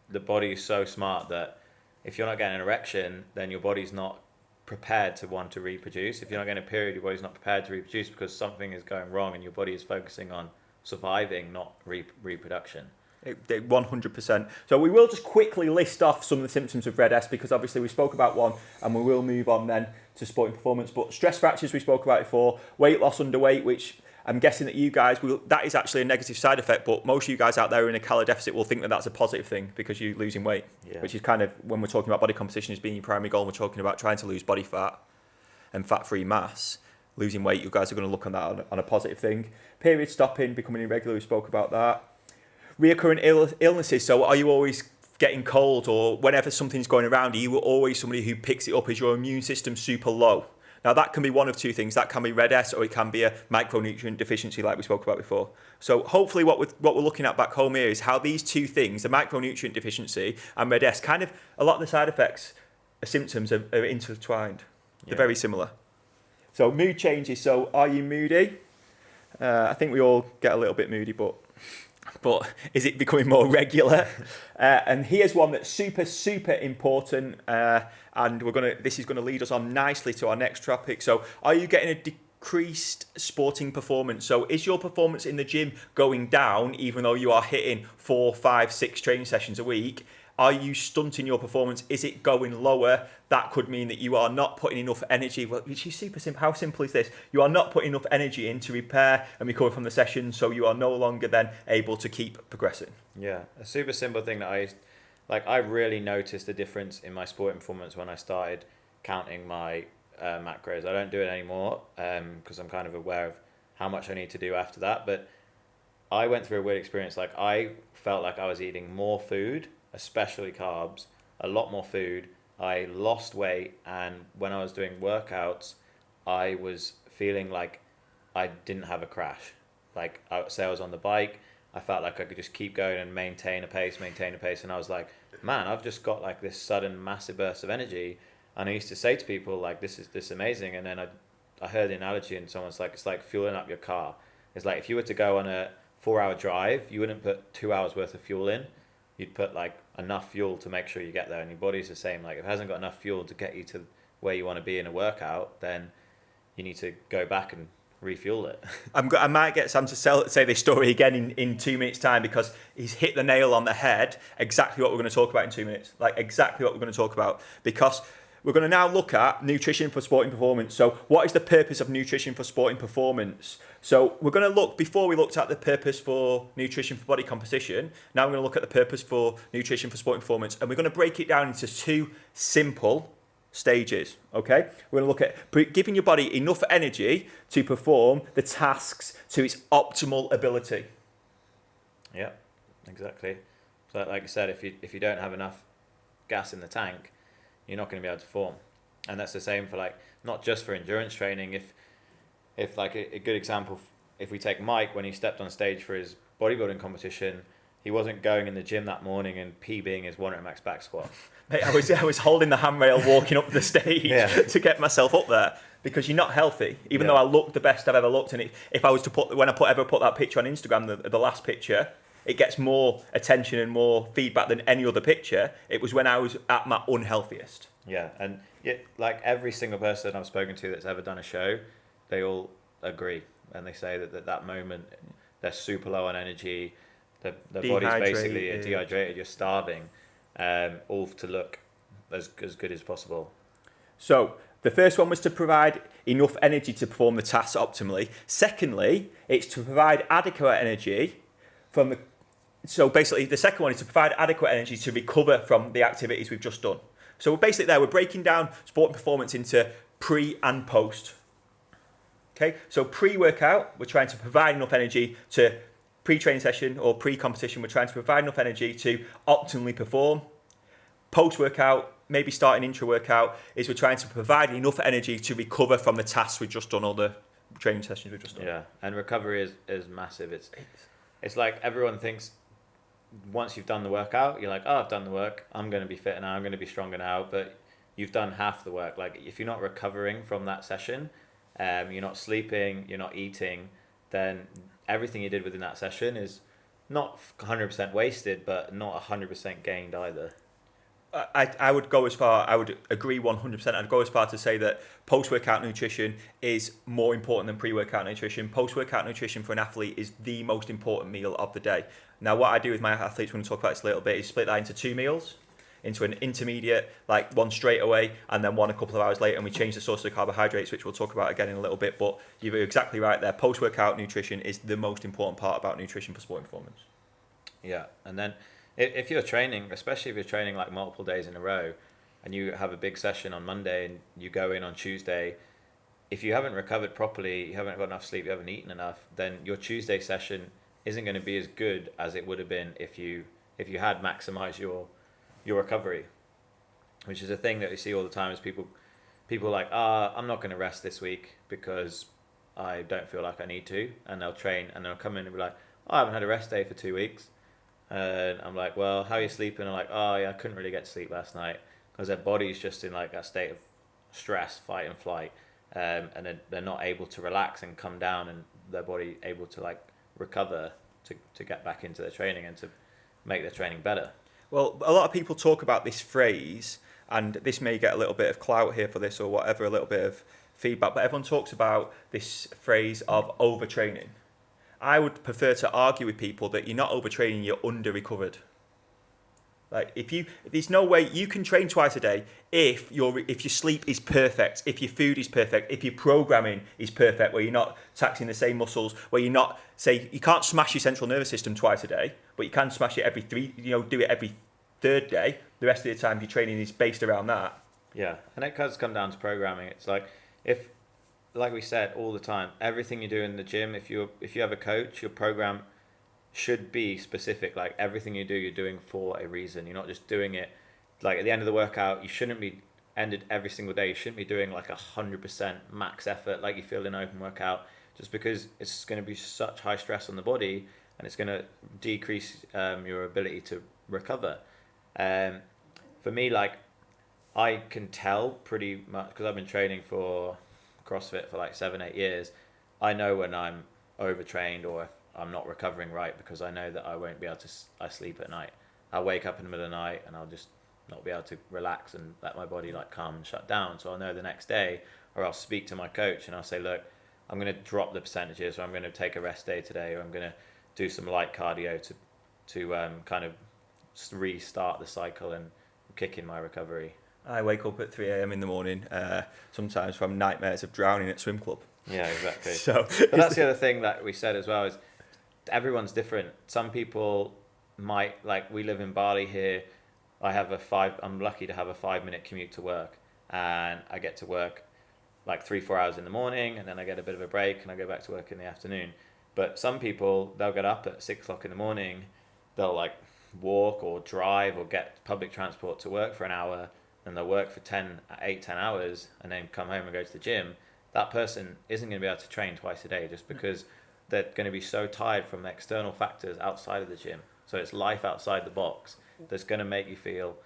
the body is so smart that if you're not getting an erection, then your body's not prepared to want to reproduce. If you're not getting a period, your body's not prepared to reproduce because something is going wrong and your body is focusing on surviving, not reproduction. 100%. So we will just quickly list off some of the symptoms of Red S, because obviously we spoke about one and we will move on then to sporting performance. But stress fractures we spoke about before, weight loss, underweight, which I'm guessing that you guys that is actually a negative side effect, but most of you guys out there who are in a calorie deficit will think that that's a positive thing because you're losing weight, which is kind of, when we're talking about body composition as being your primary goal, and we're talking about trying to lose body fat and fat-free mass, losing weight, you guys are going to look on that on a positive thing. Period stopping, becoming irregular, we spoke about that. Reoccurring illnesses, so are you always getting cold, or whenever something's going around, are you always somebody who picks it up? Is your immune system super low? Now that can be one of two things. That can be Red S, or it can be a micronutrient deficiency like we spoke about before. So hopefully what we're looking at back home here is how these two things, the micronutrient deficiency and Red S, kind of a lot of the side effects, symptoms are intertwined. They're very similar. So mood changes. So are you moody? I think we all get a little bit moody, but is it becoming more regular? And here's one that's super, super important, and this is going to lead us on nicely to our next topic. So are you getting a decreased sporting performance? So is your performance in the gym going down even though you are hitting 4, 5, 6 training sessions a week? Are you stunting your performance? Is it going lower? That could mean that you are not putting enough energy, which is super simple. How simple is this? You are not putting enough energy in to repair and recover from the session, so you are no longer then able to keep progressing. Yeah, a super simple thing that I really noticed the difference in my sporting performance when I started counting my macros. I don't do it anymore because I'm kind of aware of how much I need to do after that. But I went through a weird experience. Like I felt like I was eating more food, especially carbs, a lot more food. I lost weight, and when I was doing workouts, I was feeling like I didn't have a crash. Like say I was on the bike, I felt like I could just keep going and maintain a pace, and I was like, man, I've just got like this sudden massive burst of energy. And I used to say to people like, this is amazing. And then I heard the analogy, and someone's like, it's like fueling up your car. It's like if you were to go on a 4-hour drive, you wouldn't put 2 hours worth of fuel in. You'd put like enough fuel to make sure you get there. And your body's the same. Like if it hasn't got enough fuel to get you to where you want to be in a workout, then you need to go back and refuel it. I might get Sam to say this story again in 2 minutes' time, because he's hit the nail on the head. Exactly what we're going to talk about in 2 minutes. Like exactly what we're going to talk about, because we're going to now look at nutrition for sporting performance. So what is the purpose of nutrition for sporting performance? So we're going to look, before we looked at the purpose for nutrition for body composition, now we're going to look at the purpose for nutrition for sporting performance, and we're going to break it down into 2 simple stages. Okay, we're going to look at giving your body enough energy to perform the tasks to its optimal ability. Yeah, exactly. So like you said, if you don't have enough gas in the tank, you're not going to be able to perform. And that's the same for like, not just for endurance training. If like a good example, if we take Mike, when he stepped on stage for his bodybuilding competition, he wasn't going in the gym that morning and PBing his 1 rep max back squat. Mate, I was holding the handrail walking up the stage to get myself up there, because you're not healthy. Even though I look the best I've ever looked, and if I was to put that picture on Instagram, the last picture, it gets more attention and more feedback than any other picture. It was when I was at my unhealthiest. Yeah, and like every single person I've spoken to that's ever done a show, they all agree, and they say that moment they're super low on energy, their body's basically dehydrated, you're starving, all to look as good as possible. So the first one was to provide enough energy to perform the tasks optimally. Secondly, it's to provide adequate energy so basically the second one is to provide adequate energy to recover from the activities we've just done. So we're basically we're breaking down sport performance into pre and post. Okay, so pre-workout, we're trying to provide enough energy to pre-training session or pre-competition, we're trying to provide enough energy to optimally perform. Post-workout, maybe starting intra-workout, is we're trying to provide enough energy to recover from the tasks we've just done, or the training sessions we've just done. Yeah, and recovery is massive. It's like everyone thinks once you've done the workout, you're like, oh, I've done the work, I'm going to be fitter now, I'm going to be stronger now, but you've done half the work. Like if you're not recovering from that session, you're not sleeping, you're not eating, then everything you did within that session is not 100% wasted, but not 100% gained either. I would go as far, I would agree 100%. I'd go as far to say that post-workout nutrition is more important than pre-workout nutrition. Post-workout nutrition for an athlete is the most important meal of the day. Now, what I do with my athletes, when we talk about this a little bit, is split that into 2 meals, into an intermediate, like one straight away, and then one a couple of hours later, and we change the source of the carbohydrates, which we'll talk about again in a little bit. But you're exactly right there. Post-workout nutrition is the most important part about nutrition for sporting performance. Yeah, and then if you're training, especially if you're training like multiple days in a row, and you have a big session on Monday and you go in on Tuesday, if you haven't recovered properly, you haven't got enough sleep, you haven't eaten enough, then your Tuesday session isn't going to be as good as it would have been if you had maximized your recovery, which is a thing that we see all the time. Is people like, I'm not going to rest this week because I don't feel like I need to, and they'll train and they'll come in and be like, I haven't had a rest day for 2 weeks. And I'm like, well, how are you sleeping? I'm like, oh yeah, I couldn't really get sleep last night, because their body's just in like a state of stress, fight and flight, and they're not able to relax and come down, and their body able to like recover to get back into their training and to make their training better. Well, a lot of people talk about this phrase, and this may get a little bit of clout here for this or whatever, a little bit of feedback, but everyone talks about this phrase of overtraining. I would prefer to argue with people that you're not overtraining, you're under-recovered. Like there's no way you can train twice a day if your sleep is perfect, if your food is perfect, if your programming is perfect, where you're not taxing the same muscles, where you're not, say, you can't smash your central nervous system twice a day, but you can smash it do it every third day. The rest of the time your training is based around that. Yeah, and it does come down to programming. It's like like we said all the time, everything you do in the gym, if you have a coach, your program should be specific. Like everything you do, you're doing for a reason. You're not just doing it like at the end of the workout. You shouldn't be ended every single day. You shouldn't be doing like 100% max effort like you feel in an open workout, just because it's going to be such high stress on the body, and it's going to decrease your ability to recover. For me, like, I can tell pretty much, because I've been training for CrossFit for like 7-8 years. I know when I'm overtrained or if I'm not recovering right, because I know that I won't be able to. I sleep at night. I'll wake up in the middle of the night and I'll just not be able to relax and let my body like calm and shut down. So I'll know the next day, or I'll speak to my coach and I'll say, look, I'm going to drop the percentages, or I'm going to take a rest day today, or I'm going to do some light cardio to kind of restart the cycle and kick in my recovery. I wake up at 3 a.m. in the morning, sometimes from nightmares of drowning at swim club. Yeah, exactly. So, but that's the other thing that we said as well, is everyone's different. Some people might, like, we live in Bali here. I'm lucky to have a 5-minute commute to work, and I get to work like 3-4 hours in the morning, and then I get a bit of a break and I go back to work in the afternoon. But some people, they'll get up at 6 o'clock in the morning, they'll like walk or drive or get public transport to work for an hour, and they'll work for 10 hours and then come home and go to the gym. That person isn't going to be able to train twice a day, just because they're going to be so tired from the external factors outside of the gym. So it's life outside the box that's going to make you feel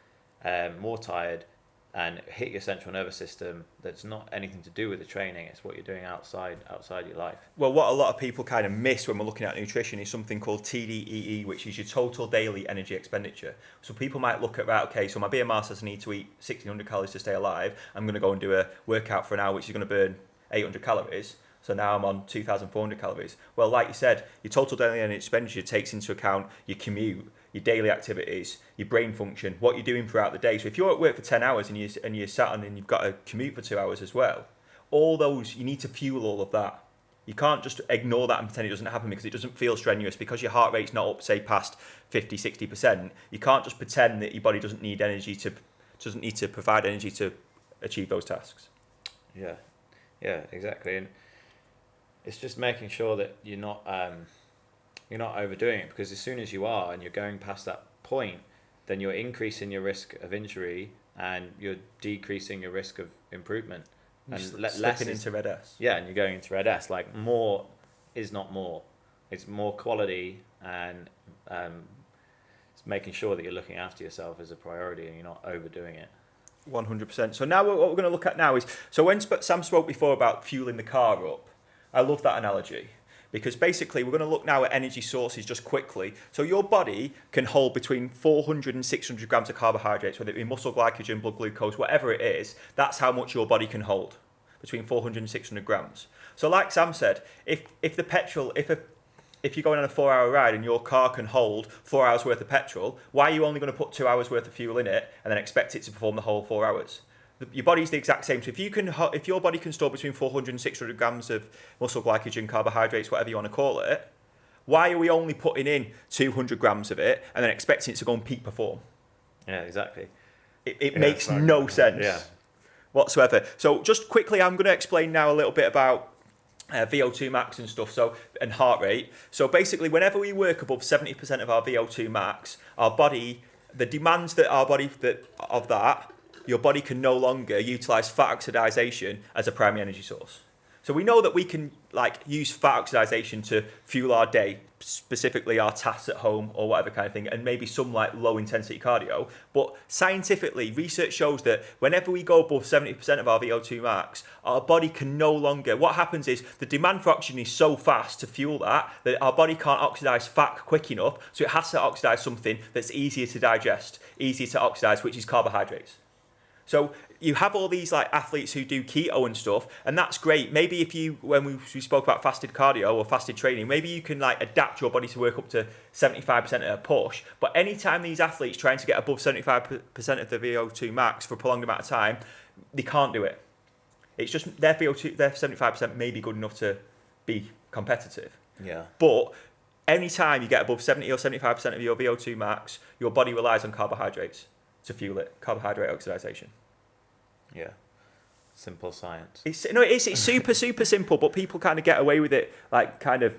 more tired and hit your central nervous system. That's not anything to do with the training. It's what you're doing outside your life. Well, what a lot of people kind of miss when we're looking at nutrition is something called TDEE, which is your total daily energy expenditure. So people might look at, right, okay, so my BMR says I need to eat 1,600 calories to stay alive. I'm going to go and do a workout for an hour, which is going to burn 800 calories. So now I'm on 2,400 calories. Well, like you said, your total daily energy expenditure takes into account your commute, your daily activities, your brain function, what you're doing throughout the day. So if you're at work for 10 hours and you're sat on and you've got to commute for 2 hours as well, all those, you need to fuel all of that. You can't just ignore that and pretend it doesn't happen, because it doesn't feel strenuous, because your heart rate's not up, say, past 50, 60%. You can't just pretend that your body doesn't need to provide energy to achieve those tasks. Yeah, exactly. And it's just making sure that you're not overdoing it, because as soon as you are and you're going past that point, then you're increasing your risk of injury and you're decreasing your risk of improvement. And less into red S. Yeah, and you're going into red S. Like, more is not more. It's more quality, and it's making sure that you're looking after yourself as a priority and you're not overdoing it. 100%. So now what we're going to look at now is, so when Sam spoke before about fueling the car up, I love that analogy, because basically we're going to look now at energy sources just quickly. So your body can hold between 400 and 600 grams of carbohydrates, whether it be muscle glycogen, blood glucose, whatever it is. That's how much your body can hold, between 400 and 600 grams. So like Sam said, if you're going on a 4-hour ride and your car can hold 4 hours worth of petrol, why are you only going to put 2 hours worth of fuel in it and then expect it to perform the whole 4 hours? Your body's the exact same. So if your body can store between 400 and 600 grams of muscle glycogen, carbohydrates, whatever you want to call it, why are we only putting in 200 grams of it and then expecting it to go and peak perform? Yeah, exactly. It makes no sense whatsoever. So just quickly, I'm going to explain now a little bit about VO2 max and stuff, and heart rate. So basically, whenever we work above 70% of our VO2 max, our body, the demands that your body can no longer utilize fat oxidation as a primary energy source. So we know that we can use fat oxidation to fuel our day, specifically our tasks at home or whatever kind of thing, and maybe some low intensity cardio. But scientifically, research shows that whenever we go above 70% of our VO2 max, our body can no longer, what happens is the demand for oxygen is so fast to fuel that our body can't oxidize fat quick enough, so it has to oxidize something that's easier to digest, easier to oxidize, which is carbohydrates. So you have all these athletes who do keto and stuff, and that's great. Maybe when we spoke about fasted cardio or fasted training, maybe you can adapt your body to work up to 75% at a push. But anytime these athletes trying to get above 75% of their VO2 max for a prolonged amount of time, they can't do it. It's just their 75% may be good enough to be competitive. Yeah. But anytime you get above 70 or 75% of your VO2 max, your body relies on carbohydrates to fuel it, carbohydrate oxidation. Yeah. Simple science. It's super, super simple, but people kind of get away with it, kind of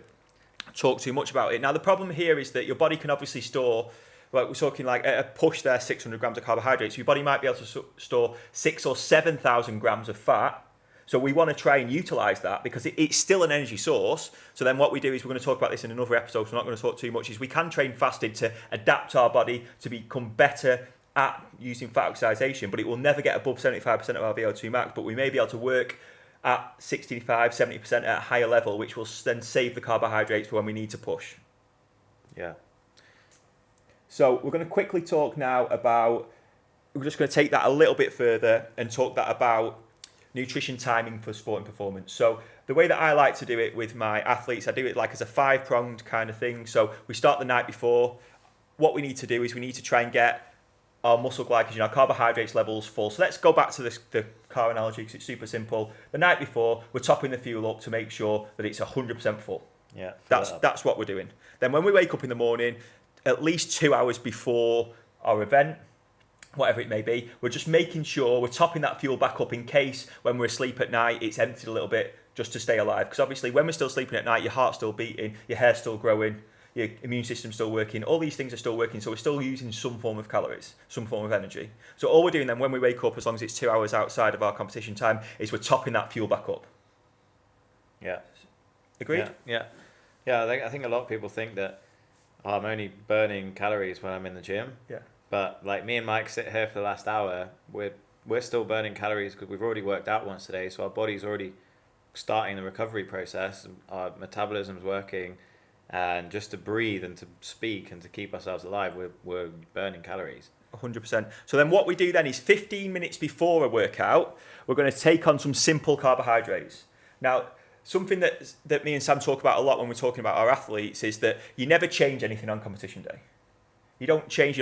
talk too much about it. Now, the problem here is that your body can obviously store, we're talking at a push there, 600 grams of carbohydrates. Your body might be able to store 6,000 or 7,000 grams of fat. So we want to try and utilize that because it's still an energy source. So then what we do is we're going to talk about this in another episode, so we're not going to talk too much, is we can train fasted to adapt our body to become better at using fat oxidation, but it will never get above 75% of our VO2 max, but we may be able to work at 65, 70% at a higher level, which will then save the carbohydrates for when we need to push. Yeah. So we're going to quickly talk now about, we're just going to take that a little bit further and talk that about nutrition timing for sport and performance. So the way that I like to do it with my athletes, I do it like as a 5-pronged kind of thing. So we start the night before. What we need to do is we need to try and get our muscle glycogen, our carbohydrates levels full. So let's go back to the car analogy because it's super simple. The night before, we're topping the fuel up to make sure that it's 100% full. Yeah. That's what we're doing. Then when we wake up in the morning, at least 2 hours before our event, whatever it may be, we're just making sure we're topping that fuel back up in case when we're asleep at night, it's emptied a little bit just to stay alive. Because obviously when we're still sleeping at night, your heart's still beating, your hair's still growing, your immune system's still working, all these things are still working, so we're still using some form of calories, some form of energy. So all we're doing then when we wake up, as long as it's 2 hours outside of our competition time, is we're topping that fuel back up. Yeah. Agreed? Yeah, I think a lot of people think that I'm only burning calories when I'm in the gym. Yeah. But like me and Mike sit here for the last hour, we're still burning calories because we've already worked out once today, so our body's already starting the recovery process, our metabolism's working, and just to breathe and to speak and to keep ourselves alive, we're burning calories. 100%. So then what we do then is 15 minutes before a workout, we're going to take on some simple carbohydrates. Now, something that me and Sam talk about a lot when we're talking about our athletes is that you never change anything on competition day. You don't change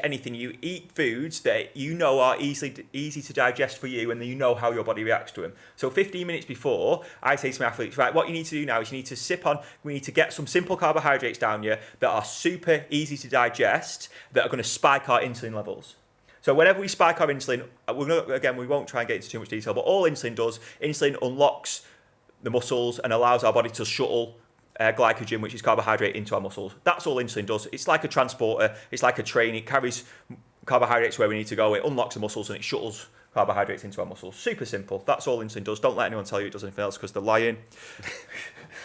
anything. You eat foods that you know are easy to digest for you and you know how your body reacts to them. So 15 minutes before, I say to my athletes, right, what you need to do now is you need to we need to get some simple carbohydrates down you that are super easy to digest, that are going to spike our insulin levels. So whenever we spike our insulin, we won't try and get into too much detail, but all insulin unlocks the muscles and allows our body to shuttle glycogen, which is carbohydrate, into our muscles. That's all insulin does. It's like a transporter. It's like a train. It carries carbohydrates where we need to go. It unlocks the muscles and it shuttles carbohydrates into our muscles. Super simple. That's all insulin does. Don't let anyone tell you it does anything else because they're lying.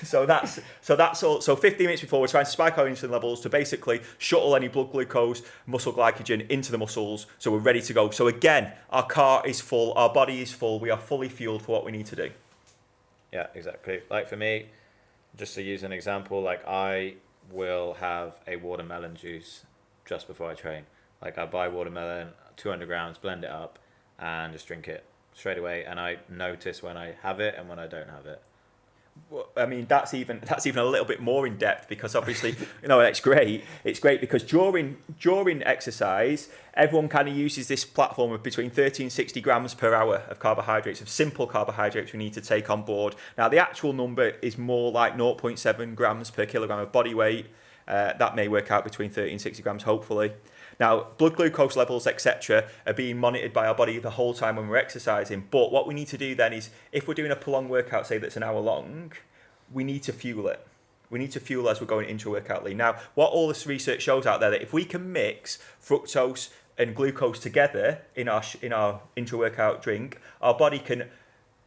So that's all. So 15 minutes before, we're trying to spike our insulin levels to basically shuttle any blood glucose, muscle glycogen into the muscles, so we're ready to go. So again, our car is full, our body is full, we are fully fueled for what we need to do. Yeah, exactly. Like for me, just to use an example, like I will have a watermelon juice just before I train. Like I buy watermelon, 200 grams, blend it up, and just drink it straight away. And I notice when I have it and when I don't have it. Well, I mean, that's even a little bit more in depth because obviously, it's great. It's great because during exercise, everyone kind of uses this platform of between 30 and 60 grams per hour of carbohydrates, of simple carbohydrates we need to take on board. Now, the actual number is more like 0.7 grams per kilogram of body weight. That may work out between 30 and 60 grams, hopefully. Now, blood glucose levels, etc., are being monitored by our body the whole time when we're exercising. But what we need to do then is, if we're doing a prolonged workout, say that's an hour long, we need to fuel it. We need to fuel as we're going into a workout lean. Now, what all this research shows out there, that if we can mix fructose and glucose together in our intra-workout drink, our body can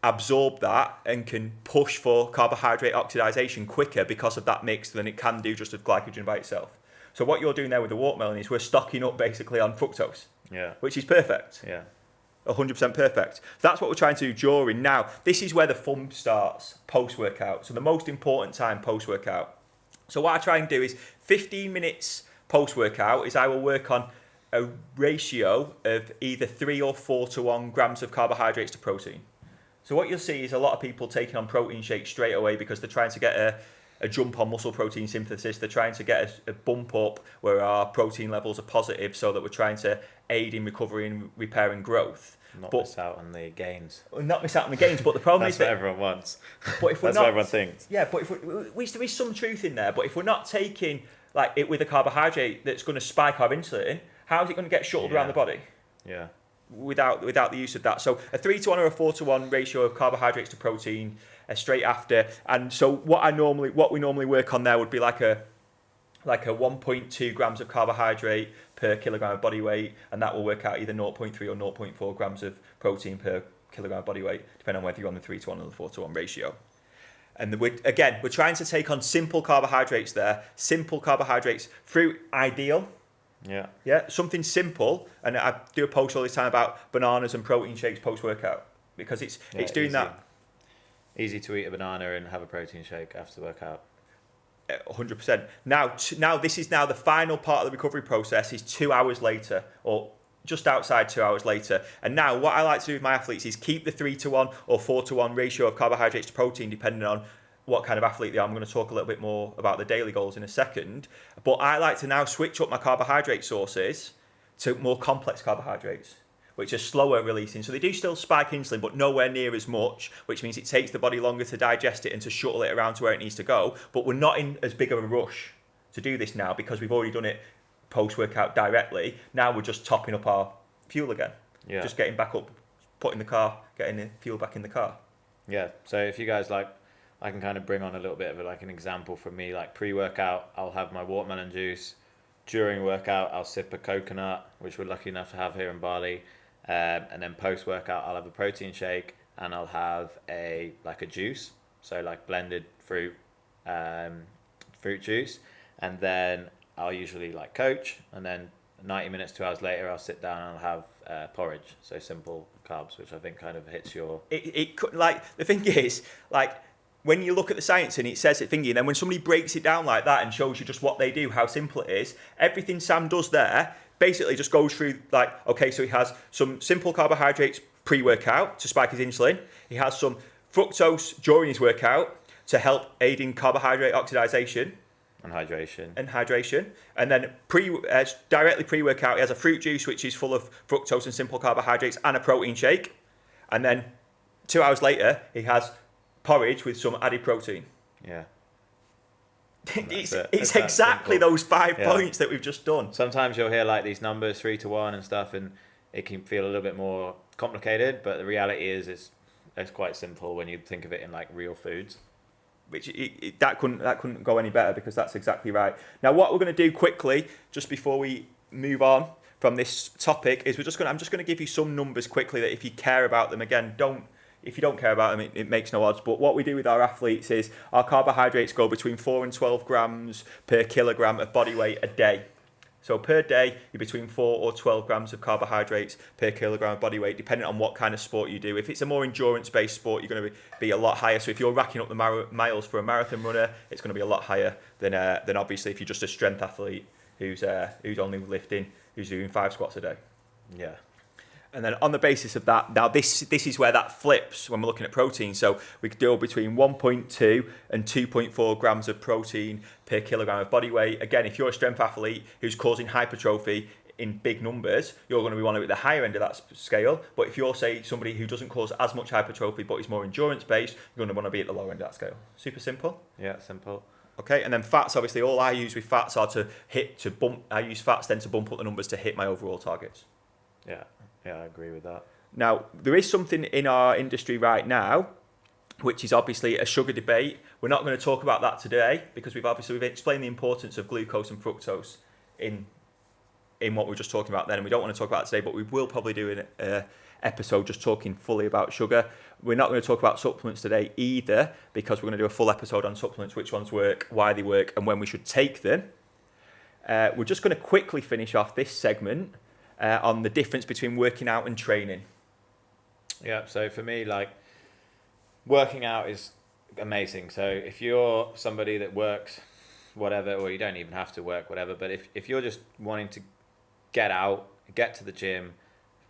absorb that and can push for carbohydrate oxidation quicker because of that mix than it can do just with glycogen by itself. So what you're doing there with the watermelon is we're stocking up basically on fructose, which is perfect. 100% perfect. That's what we're trying to do during. Now, this is where the fun starts, post-workout. So the most important time post-workout. So what I try and do is 15 minutes post-workout is I will work on a ratio of either 3 or 4 to 1 grams of carbohydrates to protein. So what you'll see is a lot of people taking on protein shakes straight away because they're trying to get a jump on muscle protein synthesis. They're trying to get a bump up where our protein levels are positive so that we're trying to aid in recovery and repair and growth. Not miss out on the gains. Not miss out on the gains, but the problem That's is that what everyone wants. But if we're That's not, what everyone thinks. Yeah, but which there is some truth in there, but if we're not taking like it with a carbohydrate that's going to spike our insulin, how is it going to get shuttled around the body? Yeah. Without the use of that. So a 3 to 1 or a 4 to 1 ratio of carbohydrates to protein straight after. And so what we normally work on there would be like a 1.2 grams of carbohydrate per kilogram of body weight, and that will work out either 0.3 or 0.4 grams of protein per kilogram body weight, depending on whether you're on the 3-to-1 or the 4-to-1 ratio. And we're trying to take on simple carbohydrates there. Simple carbohydrates, fruit, ideal. Yeah, something simple. And I do a post all this time about bananas and protein shakes post-workout because it's doing easy. that. Easy to eat a banana and have a protein shake after workout. 100%. Now this is now the final part of the recovery process is 2 hours later or just outside 2 hours later. And now what I like to do with my athletes is keep the 3-to-1 or 4-to-1 ratio of carbohydrates to protein depending on what kind of athlete they are. I'm going to talk a little bit more about the daily goals in a second. But I like to now switch up my carbohydrate sources to more complex carbohydrates, which are slower releasing. So they do still spike insulin, but nowhere near as much, which means it takes the body longer to digest it and to shuttle it around to where it needs to go. But we're not in as big of a rush to do this now because we've already done it post-workout directly. Now we're just topping up our fuel again. Yeah. Just getting back up, putting the car, getting the fuel back in the car. Yeah. So if you guys like, I can kind of bring on a little bit of like an example from me. Like pre-workout, I'll have my watermelon juice. During workout, I'll sip a coconut, which we're lucky enough to have here in Bali. And then post-workout, I'll have a protein shake and I'll have a juice. So like blended fruit juice. And then I'll usually like coach. And then 90 minutes, 2 hours later, I'll sit down and I'll have porridge. So simple carbs, which I think kind of hits your... It could, like, the thing is, like, when you look at the science and it says it thingy, and then when somebody breaks it down like that and shows you just what they do, how simple it is, everything Sam does there basically just goes through like, okay, so he has some simple carbohydrates pre-workout to spike his insulin. He has some fructose during his workout to help aid in carbohydrate oxidation. And hydration. And then directly pre-workout, he has a fruit juice, which is full of fructose and simple carbohydrates, and a protein shake. And then 2 hours later, he has porridge with some added protein. Yeah. It's exactly those 5 points that we've just done. Sometimes you'll hear like these numbers 3-to-1 and stuff, and it can feel a little bit more complicated. But the reality is, it's quite simple when you think of it in like real foods. Which that couldn't go any better because that's exactly right. Now, what we're going to do quickly, just before we move on from this topic, is I'm just going to give you some numbers quickly that if you care about them, again, if you don't care about them, it makes no odds. But what we do with our athletes is our carbohydrates go between 4 and 12 grams per kilogram of body weight a day. So per day, you're between 4 or 12 grams of carbohydrates per kilogram of body weight, depending on what kind of sport you do. If it's a more endurance-based sport, you're going to be a lot higher. So if you're racking up the miles for a marathon runner, it's going to be a lot higher than obviously if you're just a strength athlete who's only lifting, who's doing 5 squats a day. Yeah. And then on the basis of that, now this is where that flips when we're looking at protein. So we could do between 1.2 and 2.4 grams of protein per kilogram of body weight. Again, if you're a strength athlete who's causing hypertrophy in big numbers, you're going to be one at the higher end of that scale. But if you're, say, somebody who doesn't cause as much hypertrophy but is more endurance-based, you're going to want to be at the lower end of that scale. Super simple? Yeah, simple. Okay, and then fats, obviously, all I use with fats are I use fats then to bump up the numbers to hit my overall targets. Yeah, I agree with that. Now, there is something in our industry right now, which is obviously a sugar debate. We're not going to talk about that today because we've explained the importance of glucose and fructose in what we were just talking about then, and we don't want to talk about it today, but we will probably do an episode just talking fully about sugar. We're not going to talk about supplements today either because we're going to do a full episode on supplements, which ones work, why they work, and when we should take them. We're just going to quickly finish off this segment on the difference between working out and training. Yeah, so for me, like, working out is amazing. So if you're somebody that works whatever, or you don't even have to work whatever, but if you're just wanting to get out, get to the gym,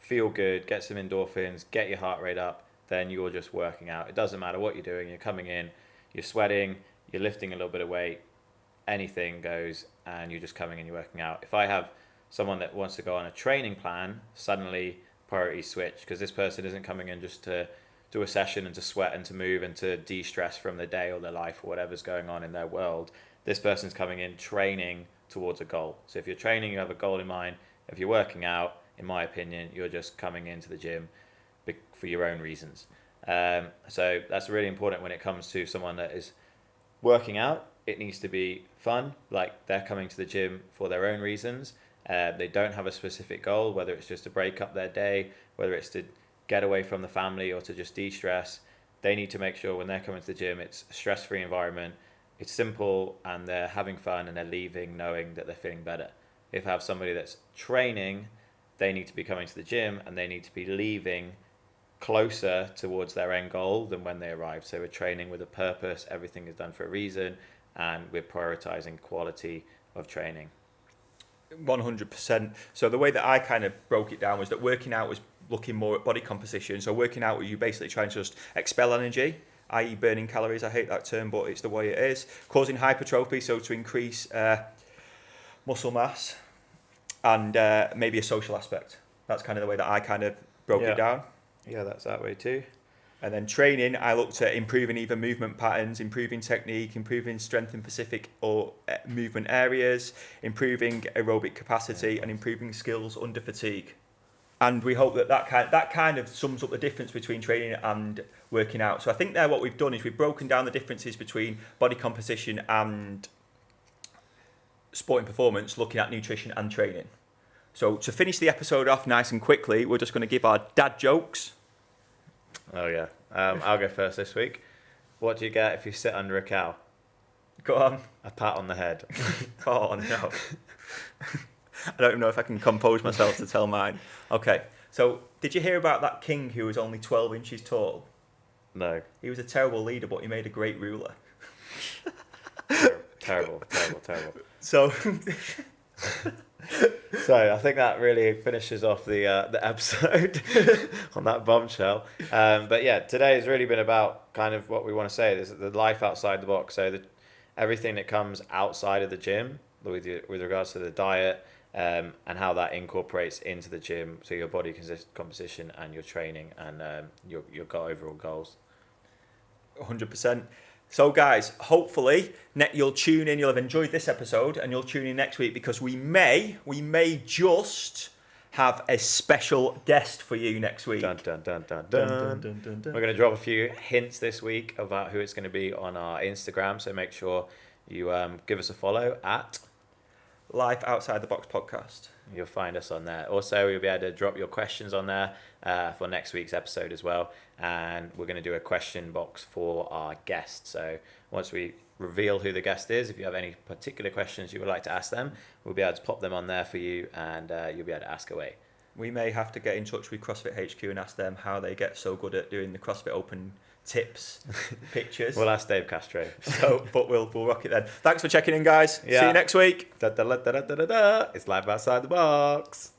feel good, get some endorphins, get your heart rate up, then you're just working out. It doesn't matter what you're doing. You're coming in, you're sweating, you're lifting a little bit of weight, anything goes, and you're just coming in, you're working out. If I have someone that wants to go on a training plan, suddenly priorities switch because this person isn't coming in just to do a session and to sweat and to move and to de-stress from their day or their life or whatever's going on in their world. This person's coming in training towards a goal. So if you're training, you have a goal in mind. If you're working out, in my opinion, you're just coming into the gym for your own reasons. So that's really important when it comes to someone that is working out. It needs to be fun, like they're coming to the gym for their own reasons. They don't have a specific goal, whether it's just to break up their day, whether it's to get away from the family or to just de-stress, they need to make sure when they're coming to the gym, it's a stress-free environment, it's simple, and they're having fun and they're leaving knowing that they're feeling better. If I have somebody that's training, they need to be coming to the gym and they need to be leaving closer towards their end goal than when they arrived. So we're training with a purpose, everything is done for a reason, and we're prioritizing quality of training. 100%. So the way that I kind of broke it down was that working out was looking more at body composition. So working out, you basically trying to just expel energy, i.e. burning calories. I hate that term, but it's the way it is. Causing hypertrophy, so to increase muscle mass, and maybe a social aspect. That's kind of the way that I kind of broke it down. Yeah, that's that way too. And then training, I looked at improving either movement patterns, improving technique, improving strength in specific or movement areas, improving aerobic capacity, and improving skills under fatigue. And we hope that kind of sums up the difference between training and working out. So I think what we've done is we've broken down the differences between body composition and sporting performance, looking at nutrition and training. So to finish the episode off nice and quickly, we're just going to give our dad jokes. Oh yeah, I'll go first this week. What do you get if you sit under a cow? Go on. A pat on the head. Oh no. I don't even know if I can compose myself to tell mine. Okay, so did you hear about that king who was only 12 inches tall? No. He was a terrible leader, but he made a great ruler. Terrible. So... So I think that really finishes off the episode on that bombshell. But yeah, today has really been about kind of what we want to say. This is the life outside the box. So everything that comes outside of the gym with regards to the diet and how that incorporates into the gym. So your body composition and your training and your overall goals. 100%. So guys, hopefully you'll tune in, you'll have enjoyed this episode and you'll tune in next week because we may just have a special guest for you next week. Dun, dun, dun, dun, dun. Dun, dun, dun, dun. We're going to drop a few hints this week about who it's going to be on our Instagram, so make sure you give us a follow at Life Outside the Box Podcast. You'll find us on there. Also, you'll be able to drop your questions on there for next week's episode as well. And we're going to do a question box for our guest. So once we reveal who the guest is, if you have any particular questions you would like to ask them, we'll be able to pop them on there for you and you'll be able to ask away. We may have to get in touch with CrossFit HQ and ask them how they get so good at doing the CrossFit Open tips, pictures. We'll ask Dave Castro. But we'll rock it then. Thanks for checking in, guys. Yeah. See you next week. It's Life Outside the Box.